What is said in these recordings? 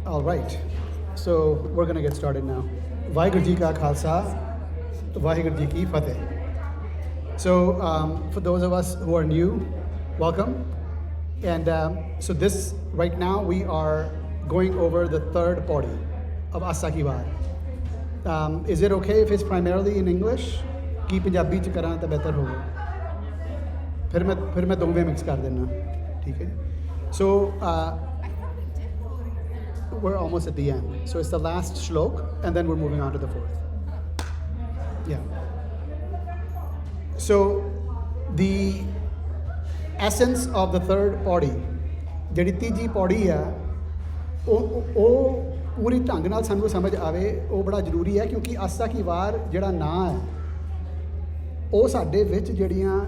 All right, so we're going to get started now. Vaheguru Ji Ka Khalsa, Vaheguru Ji Ki Fateh. So for those of us who are new, welcome. And so this, right now, we are going over the third Paurhi of Asa Ki Waar. Is it okay if it's primarily in English? Ki Punjabi ch karan ta behtar hoga. फिर मैं दोवें mix कर देना, ठीक है. So we're almost at the end. So it's the last shlok, and then we're moving on to the fourth. Yeah. So the essence of the third pauri, ਜਿਹੜੀ ਤੀਜੀ ਪੌੜੀ ਆ, ਉਹ ਪੂਰੀ ਢੰਗ ਨਾਲ ਸਾਨੂੰ ਸਮਝ ਆਵੇ, ਉਹ ਬੜਾ ਜ਼ਰੂਰੀ ਹੈ, ਕਿਉਂਕਿ ਆਸਾ ਕੀ ਵਾਰ ਜਿਹੜਾ ਨਾਂ ਹੈ, ਉਹ ਸਾਡੇ ਵਿੱਚ ਜਿਹੜੀਆਂ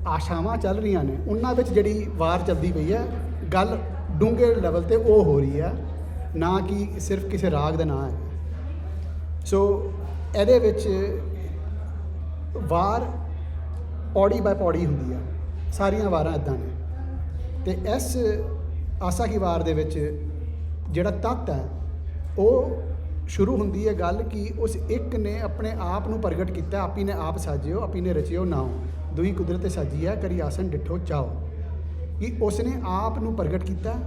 ਆਸ਼ਾਵਾਂ ਚੱਲ ਰਹੀਆਂ ਨੇ, ਉਹਨਾਂ ਵਿੱਚ ਜਿਹੜੀ ਵਾਰ ਚੱਲਦੀ ਪਈ ਹੈ, ਗੱਲ ਡੂੰਘੇ ਲੈਵਲ 'ਤੇ ਉਹ ਹੋ ਰਹੀ ਹੈ, ਨਾ ਕਿ ਸਿਰਫ ਕਿਸੇ ਰਾਗ ਦਾ ਨਾਂ ਹੈ. ਸੋ ਇਹਦੇ ਵਿੱਚ ਵਾਰ ਪੌੜੀ ਬਾਏ ਪੌੜੀ ਹੁੰਦੀ ਆ, ਸਾਰੀਆਂ ਵਾਰਾਂ ਇੱਦਾਂ ਨੇ. ਅਤੇ ਇਸ ਆਸਾ ਕੀ ਵਾਰ ਦੇ ਵਿੱਚ ਜਿਹੜਾ ਤੱਤ ਹੈ, ਉਹ ਸ਼ੁਰੂ ਹੁੰਦੀ ਹੈ ਗੱਲ ਕਿ ਉਸ ਇੱਕ ਨੇ ਆਪਣੇ ਆਪ ਨੂੰ ਪ੍ਰਗਟ ਕੀਤਾ, ਆਪੀ ਨੇ ਆਪ ਸਾਜਿਓ, ਆਪੀ ਨੇ ਰਚਿਓ ਨਾਉ, ਦੂਈ ਕੁਦਰਤ ਸਾਜੀ ਹੈ, ਕਰੀ ਆਸਨ ਡਿੱਠੋ ਚਾਓ. ਕਿ ਉਸ ਨੇ ਆਪ ਨੂੰ ਪ੍ਰਗਟ ਕੀਤਾ,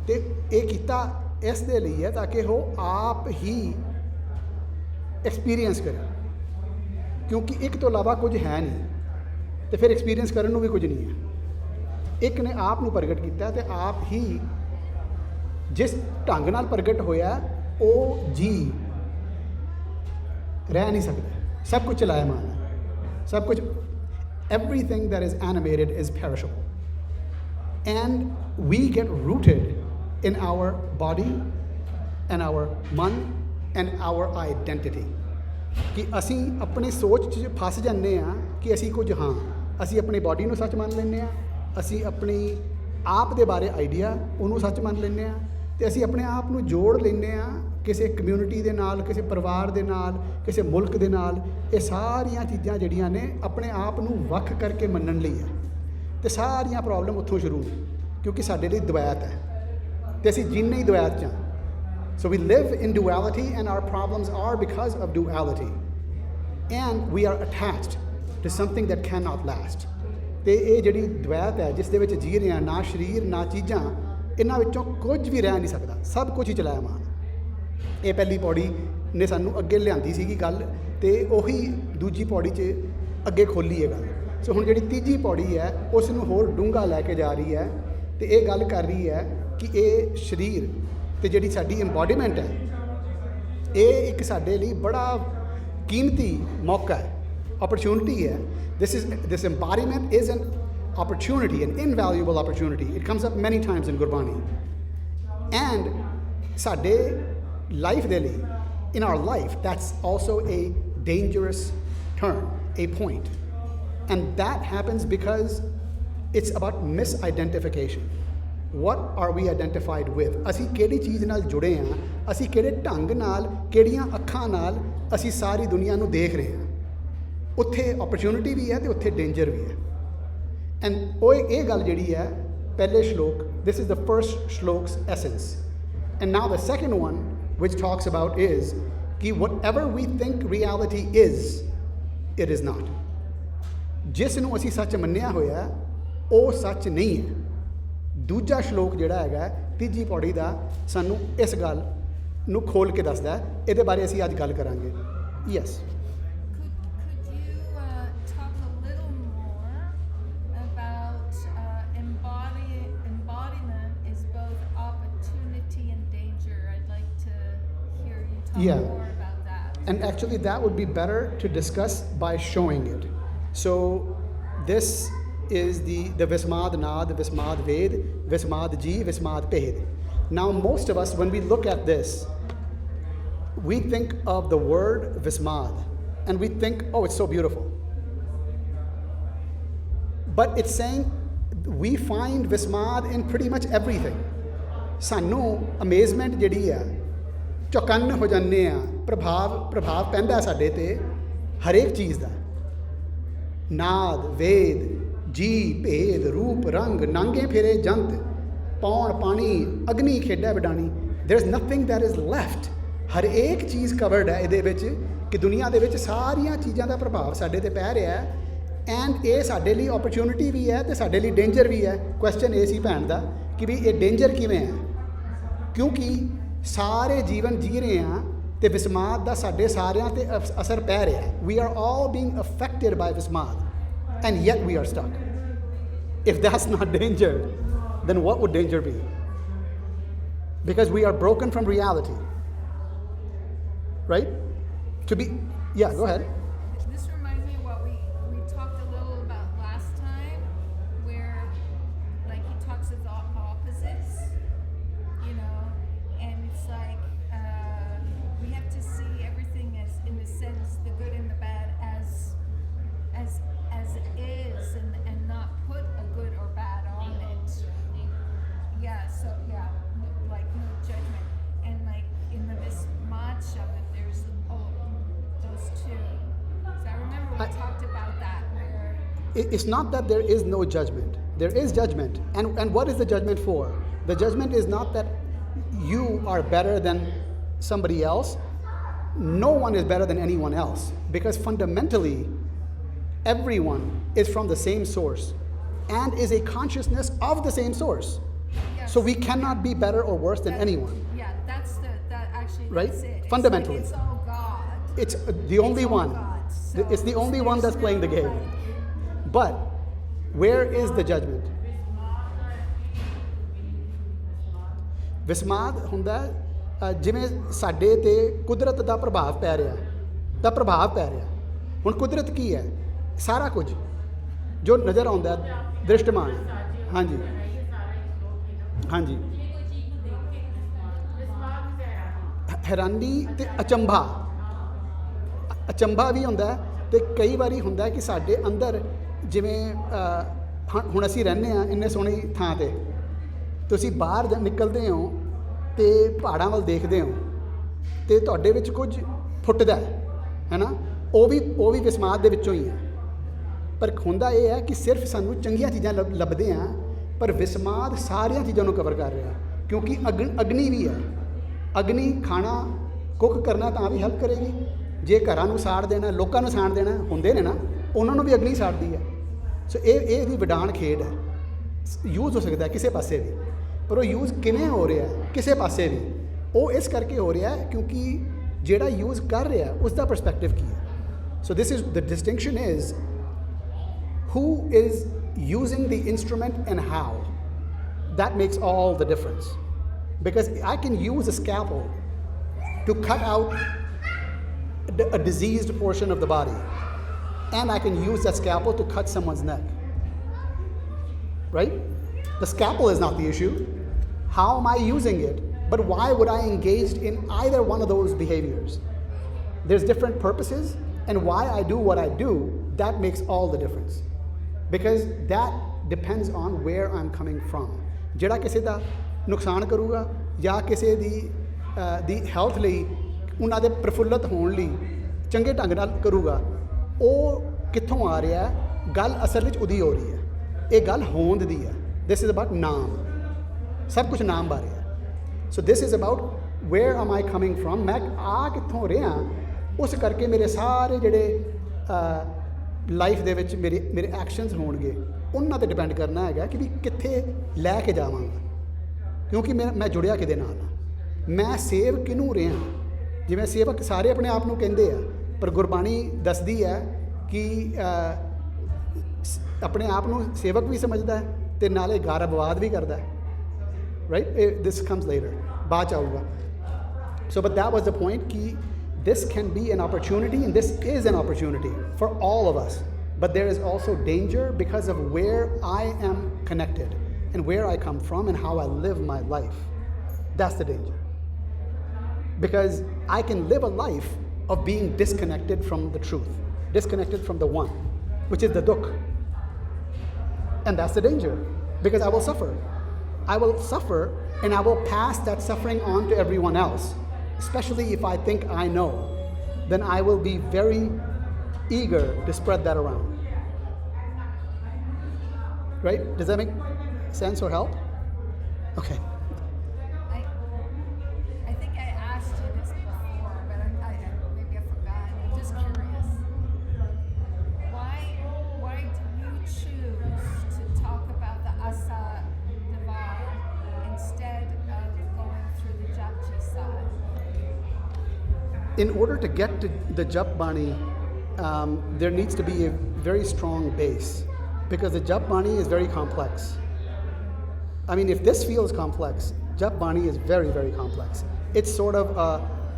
ਅਤੇ ਇਹ ਕੀਤਾ ਇਸ ਦੇ ਲਈ ਹੈ ਤਾਂ ਕਿ ਉਹ ਆਪ ਹੀ ਐਕਸਪੀਰੀਅੰਸ ਕਰੇ, ਕਿਉਂਕਿ ਇੱਕ ਤੋਂ ਇਲਾਵਾ ਕੁਝ ਹੈ ਨਹੀਂ, ਅਤੇ ਫਿਰ ਐਕਸਪੀਰੀਅੰਸ ਕਰਨ ਨੂੰ ਵੀ ਕੁਝ ਨਹੀਂ ਹੈ. ਇੱਕ ਨੇ ਆਪ ਨੂੰ ਪ੍ਰਗਟ ਕੀਤਾ, ਅਤੇ ਆਪ ਹੀ ਜਿਸ ਢੰਗ ਨਾਲ ਪ੍ਰਗਟ ਹੋਇਆ, ਉਹ ਜੀ ਰਹਿ ਨਹੀਂ ਸਕਦਾ. ਸਭ ਕੁਝ ਚਲਾਇਮਾਨ ਹੈ, ਸਭ ਕੁਝ. Everything that is animated is perishable. And we get rooted in our body and our man and our identity. ਕਿ ਅਸੀਂ ਆਪਣੀ ਸੋਚ 'ਚ ਫਸ ਜਾਂਦੇ ਹਾਂ ਕਿ ਅਸੀਂ ਕੁਝ ਹਾਂ. ਅਸੀਂ ਆਪਣੀ ਬਾਡੀ ਨੂੰ ਸੱਚ ਮੰਨ ਲੈਂਦੇ ਹਾਂ, ਅਸੀਂ ਆਪਣੀ ਆਪ ਦੇ ਬਾਰੇ ਆਈਡੀਆ ਉਹਨੂੰ ਸੱਚ ਮੰਨ ਲੈਂਦੇ ਹਾਂ, ਅਤੇ ਅਸੀਂ ਆਪਣੇ ਆਪ ਨੂੰ ਜੋੜ ਲੈਂਦੇ ਹਾਂ ਕਿਸੇ ਕਮਿਊਨਿਟੀ ਦੇ ਨਾਲ, ਕਿਸੇ ਪਰਿਵਾਰ ਦੇ ਨਾਲ, ਕਿਸੇ ਮੁਲਕ ਦੇ ਨਾਲ. ਇਹ ਸਾਰੀਆਂ ਚੀਜ਼ਾਂ ਜਿਹੜੀਆਂ ਨੇ ਆਪਣੇ ਆਪ ਨੂੰ ਵੱਖ ਕਰਕੇ ਮੰਨਣ ਲਈ ਹੈ, ਅਤੇ ਸਾਰੀਆਂ ਪ੍ਰੋਬਲਮ ਉੱਥੋਂ ਸ਼ੁਰੂ ਨੇ, ਕਿਉਂਕਿ ਸਾਡੇ ਲਈ ਦਵੈਤ ਹੈ, ਅਤੇ ਅਸੀਂ ਜੀਨੇ ਹੀ ਦਵੈਤ 'ਚ ਹਾਂ. So we live in duality, and our problems are because of duality, and we are attached to something that cannot last. ਅਤੇ ਇਹ ਜਿਹੜੀ ਦਵੈਤ ਹੈ, ਜਿਸ ਦੇ ਵਿੱਚ ਜੀ ਰਹੇ ਹਾਂ, ਨਾ ਸਰੀਰ ਨਾ ਚੀਜ਼ਾਂ, ਇਹਨਾਂ ਵਿੱਚੋਂ ਕੁਝ ਵੀ ਰਹਿ ਨਹੀਂ ਸਕਦਾ, ਸਭ ਕੁਝ ਹੀ ਚਲਾਇਮਾਨ. ਇਹ ਪਹਿਲੀ ਪੌੜੀ ਨੇ ਸਾਨੂੰ ਅੱਗੇ ਲਿਆਂਦੀ ਸੀਗੀ ਗੱਲ, ਅਤੇ ਉਹੀ ਦੂਜੀ ਪੌੜੀ 'ਚ ਅੱਗੇ ਖੋਲ੍ਹੀ ਹੈ ਗੱਲ. ਸੋ ਹੁਣ ਜਿਹੜੀ ਤੀਜੀ ਪੌੜੀ ਹੈ, ਉਸ ਨੂੰ ਹੋਰ ਡੂੰਘਾ ਲੈ ਕੇ ਜਾ ਰਹੀ ਹੈ, ਅਤੇ ਇਹ ਗੱਲ ਕਰ ਰਹੀ ਹੈ ਕਿ ਇਹ ਸਰੀਰ ਅਤੇ ਜਿਹੜੀ ਸਾਡੀ ਇੰਬੋਡੀਮੈਂਟ ਹੈ, ਇਹ ਇੱਕ ਸਾਡੇ ਲਈ ਬੜਾ ਕੀਮਤੀ ਮੌਕਾ ਹੈ, opportunity ਹੈ. This embodiment is an opportunity, an invaluable opportunity. It comes up many times in Gurbani. And ਸਾਡੇ ਲਾਈਫ ਦੇ ਲਈ, in our life, that's also a dangerous turn, a point. And that happens because it's about misidentification. What are we identified with? ਅਸੀਂ ਕਿਹੜੀ ਚੀਜ਼ ਨਾਲ ਜੁੜੇ ਹਾਂ, ਅਸੀਂ ਕਿਹੜੇ ਢੰਗ ਨਾਲ, ਕਿਹੜੀਆਂ ਅੱਖਾਂ ਨਾਲ ਅਸੀਂ ਸਾਰੀ ਦੁਨੀਆ ਨੂੰ ਦੇਖ ਰਹੇ ਹਾਂ. ਉੱਥੇ ਓਪਰਚੁਨਿਟੀ ਵੀ ਹੈ ਅਤੇ ਉੱਥੇ ਡੇਂਜਰ ਵੀ ਹੈ. ਐਂਡ ਉਹ ਇਹ ਗੱਲ ਜਿਹੜੀ ਹੈ, ਪਹਿਲੇ ਸ਼ਲੋਕ, this is the first shlok's essence. And now the second one, which talks about is ਕਿ whatever we think reality is, it is not. ਜਿਸ ਨੂੰ ਅਸੀਂ ਸੱਚ ਮੰਨਿਆ ਹੋਇਆ, ਉਹ ਸੱਚ ਨਹੀਂ ਹੈ. ਦੂਜਾ ਸ਼ਲੋਕ ਜਿਹੜਾ ਹੈਗਾ ਤੀਜੀ ਪੌੜੀ ਦਾ, ਸਾਨੂੰ ਇਸ ਗੱਲ ਨੂੰ ਖੋਲ੍ਹ ਕੇ ਦੱਸਦਾ ਹੈ. ਇਹਦੇ ਬਾਰੇ ਅਸੀਂ ਅੱਜ ਗੱਲ ਕਰਾਂਗੇ. Yes. Yeah, more about that. And actually that would be better to discuss by showing it. So this is the Vismad Nad, Vismad Ved, Vismad Ji, Vismad Ped. Now most of us, when we look at this, we think of the word Vismad, and we think, oh, it's so beautiful. But it's saying we find Vismad in pretty much everything. Sanu amazement ਜਿਹੜੀ ਆ, ਚੌਕੰਨ ਹੋ ਜਾਂਦੇ ਆ, ਪ੍ਰਭਾਵ ਪੈਂਦਾ ਸਾਡੇ 'ਤੇ ਹਰੇਕ ਚੀਜ਼ ਦਾ. ਨਾਦ, ਵੇਦ, ਜੀ, ਭੇਦ, ਰੂਪ, ਰੰਗ, ਨਾਂਗੇ ਫਿਰੇ ਜੰਤ, ਪੌਣ ਪਾਣੀ, ਅਗਨੀ ਖੇਡੈ ਵਿਡਾਣੀ. there's nothing that is left. ਹਰ ਇੱਕ ਚੀਜ਼ ਕਵਰਡ ਹੈ ਇਹਦੇ ਵਿੱਚ ਕਿ ਦੁਨੀਆ ਦੇ ਵਿੱਚ ਸਾਰੀਆਂ ਚੀਜ਼ਾਂ ਦਾ ਪ੍ਰਭਾਵ ਸਾਡੇ ਤੇ ਪੈ ਰਿਹਾ ਹੈ ਐਂਡ ਇਹ ਸਾਡੇ ਲਈ ਓਪਰਚੁਨਿਟੀ ਵੀ ਹੈ ਅਤੇ ਸਾਡੇ ਲਈ ਡੇਂਜਰ ਵੀ ਹੈ। ਕੁਐਸਚਨ ਇਹ ਸੀ ਭੈਣ ਦਾ ਕਿ ਵੀ ਇਹ ਡੇਂਜਰ ਕਿਵੇਂ ਹੈ, ਕਿਉਂਕਿ ਸਾਰੇ ਜੀਵਨ ਜੀ ਰਹੇ ਹਾਂ ਅਤੇ ਵਿਸਮਾਦ ਦਾ ਸਾਡੇ ਸਾਰਿਆਂ 'ਤੇ ਅਸਰ ਪੈ ਰਿਹਾ ਹੈ। We are all being affected by ਵਿਸਮਾਦ and yet we are stuck. If that's not danger then what would danger be? Because we are broken from reality, right? To be, yeah, go ahead. This reminds me of what we talked a little about last time, where like he talks of the opposites, you know, and it's like we have to see everything as, in the sense, the good and the bad as it is, and not put a good or bad on it. Yeah, so yeah, like no judgment, and like in the Vismad Shabbat, there's those two. So I remember we talked about that. Where it's not that there is no judgment. There is judgment, and what is the judgment for? The judgment is not that you are better than somebody else. No one is better than anyone else, because fundamentally, everyone is from the same source, and is a consciousness of the same source. Yes. So we cannot be better or worse than anyone. Yeah, that's actually right? That's it. Fundamentally, it's all God. It's the only one. So it's the only one that's playing the game. But where is the judgment? ਵਿਸਮਾਦ ਹੁੰਦਾ ਜਿਵੇਂ ਸਾਡੇ ਤੇ ਕੁਦਰਤ ਦਾ ਪ੍ਰਭਾਵ ਪੈ ਰਿਹਾ ਹੁਣ ਕੁਦਰਤ ਕੀ ਹੈ? ਸਾਰਾ ਕੁਝ ਜੋ ਨਜ਼ਰ ਆਉਂਦਾ ਦ੍ਰਿਸ਼ਟਮਾਨ। ਹਾਂਜੀ ਹਾਂਜੀ, ਹੈਰਾਨੀ ਅਤੇ ਅਚੰਭਾ ਵੀ ਹੁੰਦਾ ਅਤੇ ਕਈ ਵਾਰੀ ਹੁੰਦਾ ਕਿ ਸਾਡੇ ਅੰਦਰ ਜਿਵੇਂ ਹੁਣ ਅਸੀਂ ਰਹਿੰਦੇ ਹਾਂ ਇੰਨੇ ਸੋਹਣੀ ਥਾਂ 'ਤੇ, ਤੁਸੀਂ ਬਾਹਰ ਨਿਕਲਦੇ ਹੋ ਅਤੇ ਪਹਾੜਾਂ ਵੱਲ ਦੇਖਦੇ ਹੋ ਅਤੇ ਤੁਹਾਡੇ ਵਿੱਚ ਕੁਝ ਫੁੱਟਦਾ ਹੈ ਨਾ, ਉਹ ਵੀ ਵਿਸਮਾਦ ਦੇ ਵਿੱਚੋਂ ਹੀ ਹੈ। ਪਰ ਹੁੰਦਾ ਇਹ ਹੈ ਕਿ ਸਿਰਫ ਸਾਨੂੰ ਚੰਗੀਆਂ ਚੀਜ਼ਾਂ ਲੱਭਦੇ ਹਾਂ, ਪਰ ਵਿਸਮਾਦ ਸਾਰੀਆਂ ਚੀਜ਼ਾਂ ਨੂੰ ਕਵਰ ਕਰ ਰਿਹਾ, ਕਿਉਂਕਿ ਅਗਨੀ ਵੀ ਹੈ। ਅਗਨੀ ਖਾਣਾ ਕੁੱਕ ਕਰਨਾ ਤਾਂ ਵੀ ਹੈਲਪ ਕਰੇਗੀ, ਜੇ ਘਰਾਂ ਨੂੰ ਸਾੜ ਦੇਣਾ, ਲੋਕਾਂ ਨੂੰ ਸਾੜ ਦੇਣਾ, ਹੁੰਦੇ ਨੇ ਨਾ, ਉਹਨਾਂ ਨੂੰ ਵੀ ਅਗਨੀ ਸਾੜਦੀ ਹੈ। ਸੋ ਇਹ ਇਹਦੀ ਵਿਡਾਣ ਖੇਡ ਹੈ। ਯੂਜ਼ ਹੋ ਸਕਦਾ ਕਿਸੇ ਪਾਸੇ ਵੀ, ਪਰ ਉਹ ਯੂਜ਼ ਕਿਵੇਂ ਹੋ ਰਿਹਾ ਕਿਸੇ ਪਾਸੇ ਵੀ, ਉਹ ਇਸ ਕਰਕੇ ਹੋ ਰਿਹਾ ਕਿਉਂਕਿ ਜਿਹੜਾ ਯੂਜ਼ ਕਰ ਰਿਹਾ ਉਸ ਦਾ ਪਰਸਪੈਕਟਿਵ ਕੀ ਹੈ। So this is the distinction is who is using the instrument and how. That makes all the difference, because I can use a scalpel to cut out a diseased portion of the body, and I can use that scalpel to cut someone's neck, right? The scalpel is not the issue. How am I using it? But why would I engage in either one of those behaviors? There's different purposes, and why I do what I do, that makes all the difference, because that depends on where I'm coming from. ਜਿਹੜਾ ਕਿਸੇ ਦਾ ਨੁਕਸਾਨ ਕਰੂਗਾ ਜਾਂ ਕਿਸੇ ਦੀ health ਲਈ, ਉਹਨਾਂ ਦੇ ਪ੍ਰਫੁੱਲਤ ਹੋਣ ਲਈ ਚੰਗੇ ਢੰਗ ਨਾਲ ਕਰੂਗਾ, ਉਹ ਕਿੱਥੋਂ ਆ ਰਿਹਾ? ਗੱਲ ਅਸਲ ਵਿੱਚ ਉਹਦੀ ਹੋ ਰਹੀ ਹੈ, ਇਹ ਗੱਲ ਹੋਂਦ ਦੀ ਹੈ। ਦਿਸ ਇਜ਼ ਅਬਾਊਟ ਨਾਮ, ਸਭ ਕੁਝ ਨਾਮ ਬਾਰੇ ਹੈ। So this is about where am I coming from, ਮੈਂ ਆ ਕਿੱਥੋਂ ਰਿਹਾ, ਉਸ ਕਰਕੇ ਮੇਰੇ ਸਾਰੇ ਜਿਹੜੇ ਲਾਈਫ ਦੇ ਵਿੱਚ ਮੇਰੇ ਐਕਸ਼ਨਸ ਹੋਣਗੇ, ਉਹਨਾਂ 'ਤੇ ਡਿਪੈਂਡ ਕਰਨਾ ਹੈਗਾ ਕਿ ਵੀ ਕਿੱਥੇ ਲੈ ਕੇ ਜਾਵਾਂਗਾ, ਕਿਉਂਕਿ ਮੈਂ ਜੁੜਿਆ ਕਿਹਦੇ ਨਾਲ ਹਾਂ, ਮੈਂ ਸੇਵ ਕਿਹਨੂੰ ਰਿਹਾ। ਜਿਵੇਂ ਸੇਵਕ ਸਾਰੇ ਆਪਣੇ ਆਪ ਨੂੰ ਕਹਿੰਦੇ ਆ, ਪਰ ਗੁਰਬਾਣੀ ਦੱਸਦੀ ਹੈ ਕਿ ਆਪਣੇ ਆਪ ਨੂੰ ਸੇਵਕ ਵੀ ਸਮਝਦਾ ਹੈ ਅਤੇ ਨਾਲੇ ਗਾਰਬਵਾਦ ਵੀ ਕਰਦਾ ਹੈ, ਰਾਈਟ? ਦਿਸ ਕਮਸ ਲੇਟਰ, ਬਾਅਦ 'ਚ ਆਊਗਾ। So but that was the point ਕਿ this can be an opportunity, and this is an opportunity for all of us, but there is also danger because of where I am connected and where I come from and how I live my life. That's the danger, because I can live a life of being disconnected from the truth, disconnected from the one, which is the dukh, and that's the danger, because I will suffer and I will pass that suffering on to everyone else. Especially if I think I know, then I will be very eager to spread that around. Right? Does that make sense or help? Okay. in order to get to the Jap Bani, there needs to be a very strong base because the Jap Bani is very complex. I mean, if this feels complex, Jap Bani is very, very complex. It's sort of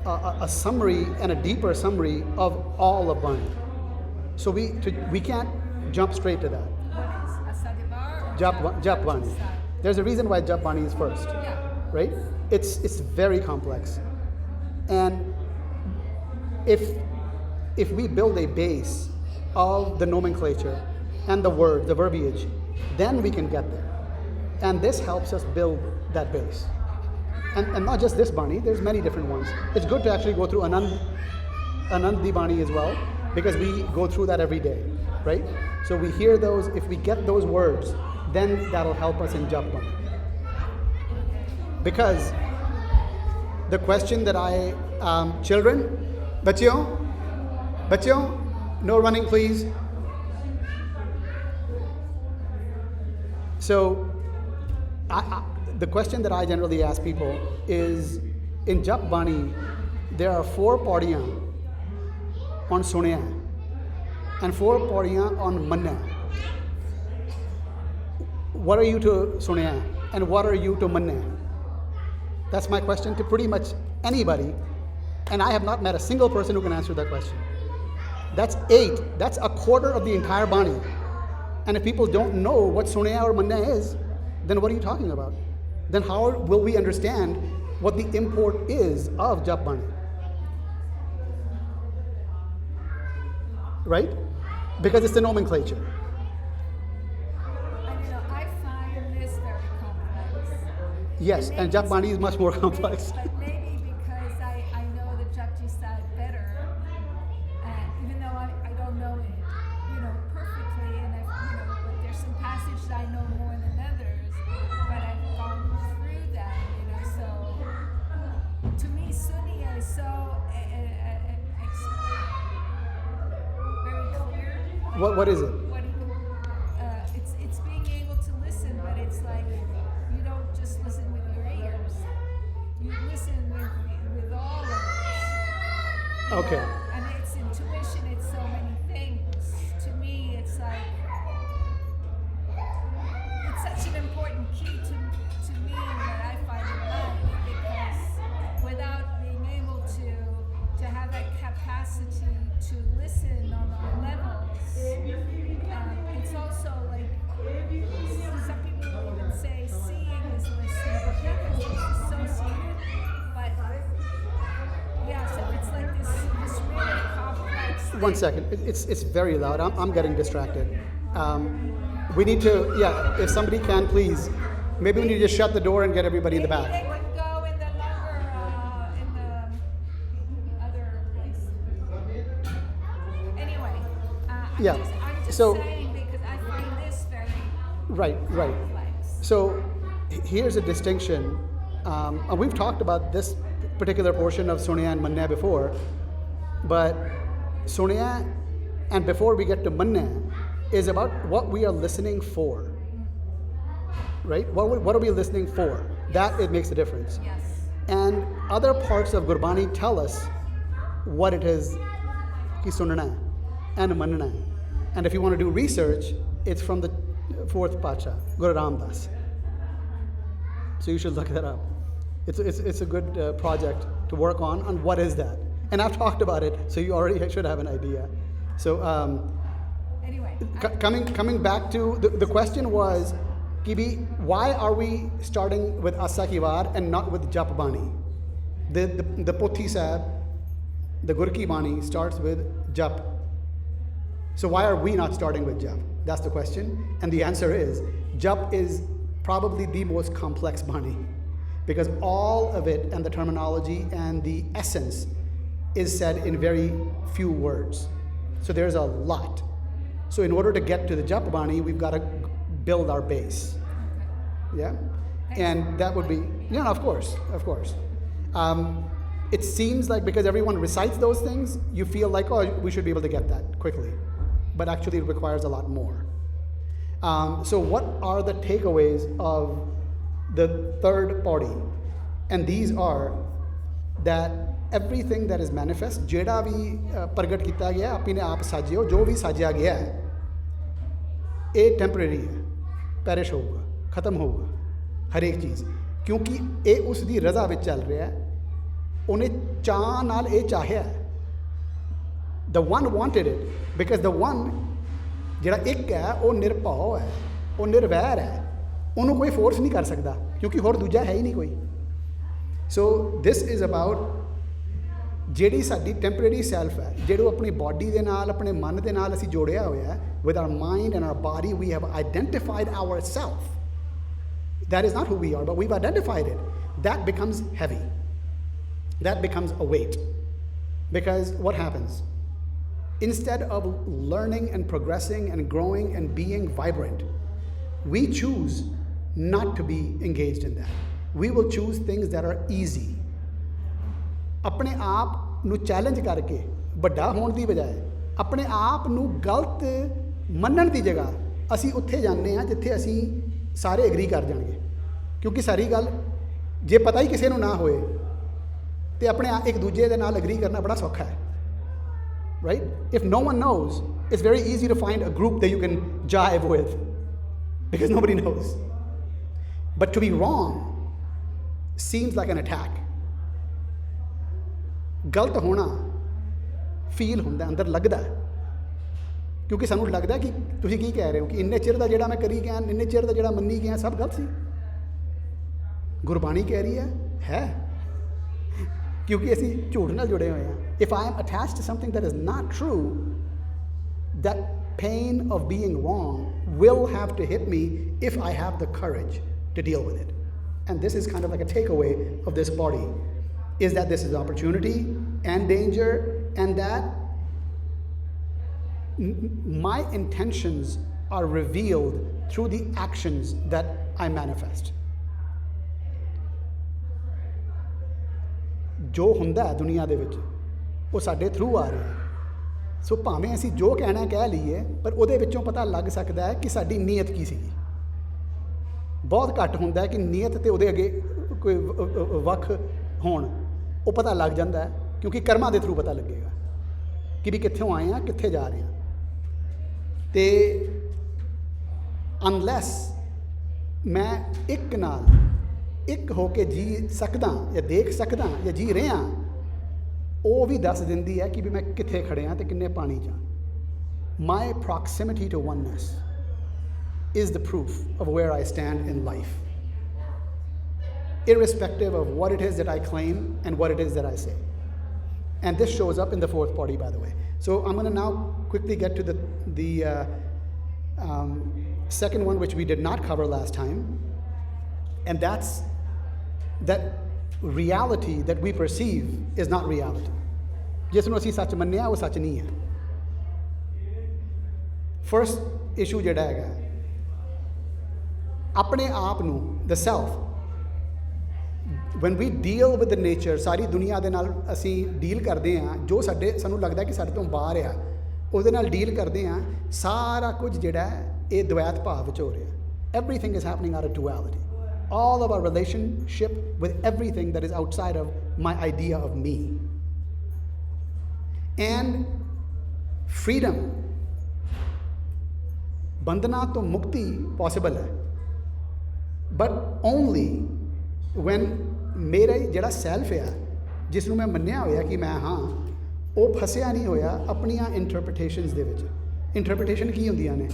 a summary and a deeper summary of all of Bani. So we can't jump straight to that. What is Asadibar or Jap Bani. There's a reason why Jap Bani is first, Yeah. right? It's very complex. And if we build a base of the nomenclature and the word, the verbiage, then we can get there. And this helps us build that base. And not just this Bani, there's many different ones. It's good to actually go through Anandi Bani as well, because we go through that every day, right? So we hear those, if we get those words, then that'll help us in Jap Bani. Because the question that children, bachyo, no running please. So the question that I generally ask people is, in Jap Bani, there are 4 pauriyan on Sunaya and 4 pauriyan on Manna. What are you to Sunaya and what are you to Manna? That's my question to pretty much anybody, and I have not met a single person who can answer that question. That's 8. That's a quarter of the entire Bani. And if people don't know what Sunaya or Manna is, then what are you talking about? Then how will we understand what the import is of Jap Bani? Right? Because it's the nomenclature. I don't know. I find this very complex. Yes, and Jap Bani is much more complex. But maybe because I know the Japji side better, even though I don't know it, perfectly, and but there's some passages I know more than others, but I've gone through them, so to me, Sunni is so very clear. What is it? It's being able to listen, but it's like you don't just listen with your ears. You listen with all of it. Okay. And it's intuition. It's so many things. To me, it's like it's such an important key to me that I find in life, because without being able to have that capacity to listen on all levels, it's also like some people even say seeing is listening because it's associated, but yeah, so it's like this really complex thing. 1 second. It's very loud. I'm getting distracted. We need to, if somebody can, please. Maybe we need to just shut the door and get everybody in the Maybe back. they can go in the longer, in the other place. Anyway, I'm just saying because I find this very Right. complex. So here's a distinction. And we've talked about this particular portion of Sunaya and Manna before, but Sunaya, and before we get to Manna, is about what we are listening for. Right? What are we listening for? That it makes a difference. Yes. And other parts of Gurbani tell us what it is ki sunna and manna. And if you want to do research, it's from the 4th Pacha, Guru Ram Das. So you should look that up. It's a good project to work on what is that. And I've talked about it, so you already should have an idea. So Anyway, coming back to the question was, Kibi, why are we starting with Asa Ki Waar and not with Jap Bani? The Pothi Sahib, the Gurki Bani starts with Jap. So why are we not starting with Jap? That's the question. And the answer is, Jap is probably the most complex Bani, because all of it and the terminology and the essence is said in very few words. So there's a lot. So in order to get to the Jap Bani, we've got to build our base. Yeah? And that would be, of course. It seems like because everyone recites those things, you feel like, we should be able to get that quickly. But actually it requires a lot more. So what are the takeaways of the third party? And these are that everything that is manifest, ਜਿਹੜਾ ਵੀ ਪ੍ਰਗਟ ਕੀਤਾ ਗਿਆ ਆਪਣੇ ਆਪ ਸਾਜਿਓ, ਜੋ ਵੀ ਸਾਜਿਆ ਗਿਆ ਹੈ ਇਹ ਟੈਂਪਰੇਰੀ ਹੈ, ਪੈਰਿਸ਼ ਹੋਊਗਾ, ਖਤਮ ਹੋਊਗਾ ਹਰੇਕ ਚੀਜ਼, ਕਿਉਂਕਿ ਇਹ ਉਸ ਦੀ ਰਜ਼ਾ ਵਿੱਚ ਚੱਲ ਰਿਹਾ ਹੈ, ਉਹਨੇ ਚਾਹ ਨਾਲ ਇਹ ਚਾਹਿਆ। The one wanted it because the one ਜਿਹੜਾ ਇੱਕ ਹੈ ਉਹ ਨਿਰਭਉ ਹੈ, ਉਹ ਨਿਰਵੈਰ ਹੈ, ਉਹਨੂੰ ਕੋਈ ਫੋਰਸ ਨਹੀਂ ਕਰ ਸਕਦਾ ਕਿਉਂਕਿ ਹੋਰ ਦੂਜਾ ਹੈ ਹੀ ਨਹੀਂ ਕੋਈ। ਸੋ ਦਿਸ ਇਜ਼ ਅਬਾਊਟ ਜਿਹੜੀ ਸਾਡੀ ਟੈਂਪਰੇਰੀ ਸੈਲਫ ਹੈ, ਜਿਹੜੀ ਆਪਣੀ ਬਾਡੀ ਦੇ ਨਾਲ, ਆਪਣੇ ਮਨ ਦੇ ਨਾਲ ਅਸੀਂ ਜੋੜਿਆ ਹੋਇਆ ਹੈ। With our mind and our body, we have identified ourselves. That is not who we are, but we've identified it. That becomes heavy. That becomes a weight. Because what happens? Instead of learning and progressing and growing and being vibrant, we choose not to be engaged in that. We will choose things that are easy. ਆਪਣੇ ਆਪ ਨੂੰ challenge ਕਰਕੇ ਵੱਡਾ ਹੋਣ ਦੀ ਬਜਾਏ ਆਪਣੇ ਆਪ ਨੂੰ ਗਲਤ ਮੰਨਣ ਦੀ ਜਗ੍ਹਾ ਅਸੀਂ ਉੱਥੇ ਜਾਂਦੇ ਹਾਂ ਜਿੱਥੇ ਅਸੀਂ ਸਾਰੇ ਐਗਰੀ ਕਰ ਜਾਣਗੇ, ਕਿਉਂਕਿ ਸਾਰੀ ਗੱਲ ਜੇ ਪਤਾ ਹੀ ਕਿਸੇ ਨੂੰ ਨਾ ਹੋਏ ਤੇ ਆਪਣੇ ਇੱਕ ਦੂਜੇ ਦੇ ਨਾਲ ਐਗਰੀ ਕਰਨਾ ਬੜਾ ਸੌਖਾ ਹੈ, right. If no one knows it's very easy to find a group that you can jive with because nobody knows, but to be wrong seems like an attack. ਗਲਤ ਹੋਣਾ ਫੀਲ ਹੁੰਦਾ, ਅੰਦਰ ਲੱਗਦਾ, ਕਿਉਂਕਿ ਸਾਨੂੰ ਲੱਗਦਾ ਕਿ ਤੁਸੀਂ ਕੀ ਕਹਿ ਰਹੇ ਹੋ ਕਿ ਇੰਨੇ ਚਿਰ ਦਾ ਜਿਹੜਾ ਮੈਂ ਕਰੀ ਗਿਆ, ਇੰਨੇ ਚਿਰ ਦਾ ਜਿਹੜਾ ਮੰਨੀ ਗਿਆ ਸਭ ਗਲਤ ਸੀ। ਗੁਰਬਾਣੀ ਕਹਿ ਰਹੀ ਹੈ ਕਿਉਂਕਿ ਅਸੀਂ ਝੂਠ ਨਾਲ ਜੁੜੇ ਹੋਏ ਹਾਂ। If I am attached to something that is not true, that pain of being wrong will have to hit me if I have the courage to deal with it. And this is kind of like a takeaway of this body, is that this is opportunity and danger, and that my intentions are revealed through the actions that I manifest. ਜੋ ਹੁੰਦਾ ਹੈ ਦੁਨੀਆ ਦੇ ਵਿੱਚ ਉਹ ਸਾਡੇ through ਆ ਰਿਹਾ। ਸੋ ਭਾਵੇਂ ਅਸੀਂ ਜੋ ਕਹਿਣਾ ਕਹਿ ਲਈਏ, ਪਰ ਉਹਦੇ ਵਿੱਚੋਂ ਪਤਾ ਲੱਗ ਸਕਦਾ ਹੈ ਕਿ ਸਾਡੀ ਨੀਅਤ ਕੀ ਸੀਗੀ। ਬਹੁਤ ਘੱਟ ਹੁੰਦਾ ਹੈ ਕਿ ਨੀਅਤ ਤੇ ਉਹਦੇ ਅੱਗੇ ਕੋਈ ਵੱਖ ਹੋਣ, ਉਹ ਪਤਾ ਲੱਗ ਜਾਂਦਾ ਹੈ ਕਿਉਂਕਿ ਕਰਮਾਂ ਦੇ ਥਰੂ ਪਤਾ ਲੱਗੇਗਾ ਕਿ ਵੀ ਕਿੱਥੋਂ ਆਏ ਹਾਂ, ਕਿੱਥੇ ਜਾ ਰਹੇ ਹਾਂ। ਅਤੇ ਅਨਲੈਸ ਮੈਂ ਇੱਕ ਨਾਲ ਇੱਕ ਹੋ ਕੇ ਜੀ ਸਕਦਾ ਜਾਂ ਦੇਖ ਸਕਦਾ ਜਾਂ ਜੀ ਰਿਹਾ, ਉਹ ਵੀ ਦੱਸ ਦਿੰਦੀ ਹੈ ਕਿ ਵੀ ਮੈਂ ਕਿੱਥੇ ਖੜਿਆ ਅਤੇ ਕਿੰਨੇ ਪਾਣੀ 'ਚ ਹਾਂ। ਮਾਈ proximity to oneness is the proof of where I stand in life, irrespective of what it is that I claim and what it is that I say. And this shows up in the fourth body, by the way. So I'm going to now quickly get to the second one, which we did not cover last time, and that's that reality that we perceive is not reality. ਜਿਸ ਨੂੰ ਅਸੀਂ ਸੱਚ ਮੰਨਿਆ ਉਹ ਸੱਚ ਨਹੀਂ ਹੈ। First issue ਜਿਹੜਾ ਹੈਗਾ ਆਪਣੇ ਆਪ ਨੂੰ, the self, when we deal with the nature, ਸਾਰੀ ਦੁਨੀਆ ਦੇ ਨਾਲ ਅਸੀਂ ਡੀਲ ਕਰਦੇ ਹਾਂ, ਜੋ ਸਾਨੂੰ ਲੱਗਦਾ ਕਿ ਸਾਡੇ ਤੋਂ ਬਾਹਰ ਆ, ਉਹਦੇ ਨਾਲ ਡੀਲ ਕਰਦੇ ਹਾਂ। ਸਾਰਾ ਕੁਝ ਜਿਹੜਾ ਹੈ ਇਹ ਦਵੈਤ ਭਾਵ ਵਿੱਚ ਹੋ ਰਿਹਾ। everything is happening out of duality. All of our relationship with everything that is outside of my idea of me. And freedom, ਬੰਧਨਾਂ ਤੋਂ ਮੁਕਤੀ possible ਹੈ, but only when ਮੇਰਾ ਜਿਹੜਾ ਸੈਲਫ ਆ, ਜਿਸ ਨੂੰ ਮੈਂ ਮੰਨਿਆ ਹੋਇਆ ਕਿ ਮੈਂ ਹਾਂ, ਉਹ ਫਸਿਆ ਨਹੀਂ ਹੋਇਆ ਆਪਣੀਆਂ ਇੰਟਰਪ੍ਰੀਟੇਸ਼ਨਸ ਦੇ ਵਿੱਚ। ਇੰਟਰਪ੍ਰੀਟੇਸ਼ਨ ਕੀ ਹੁੰਦੀਆਂ ਨੇ?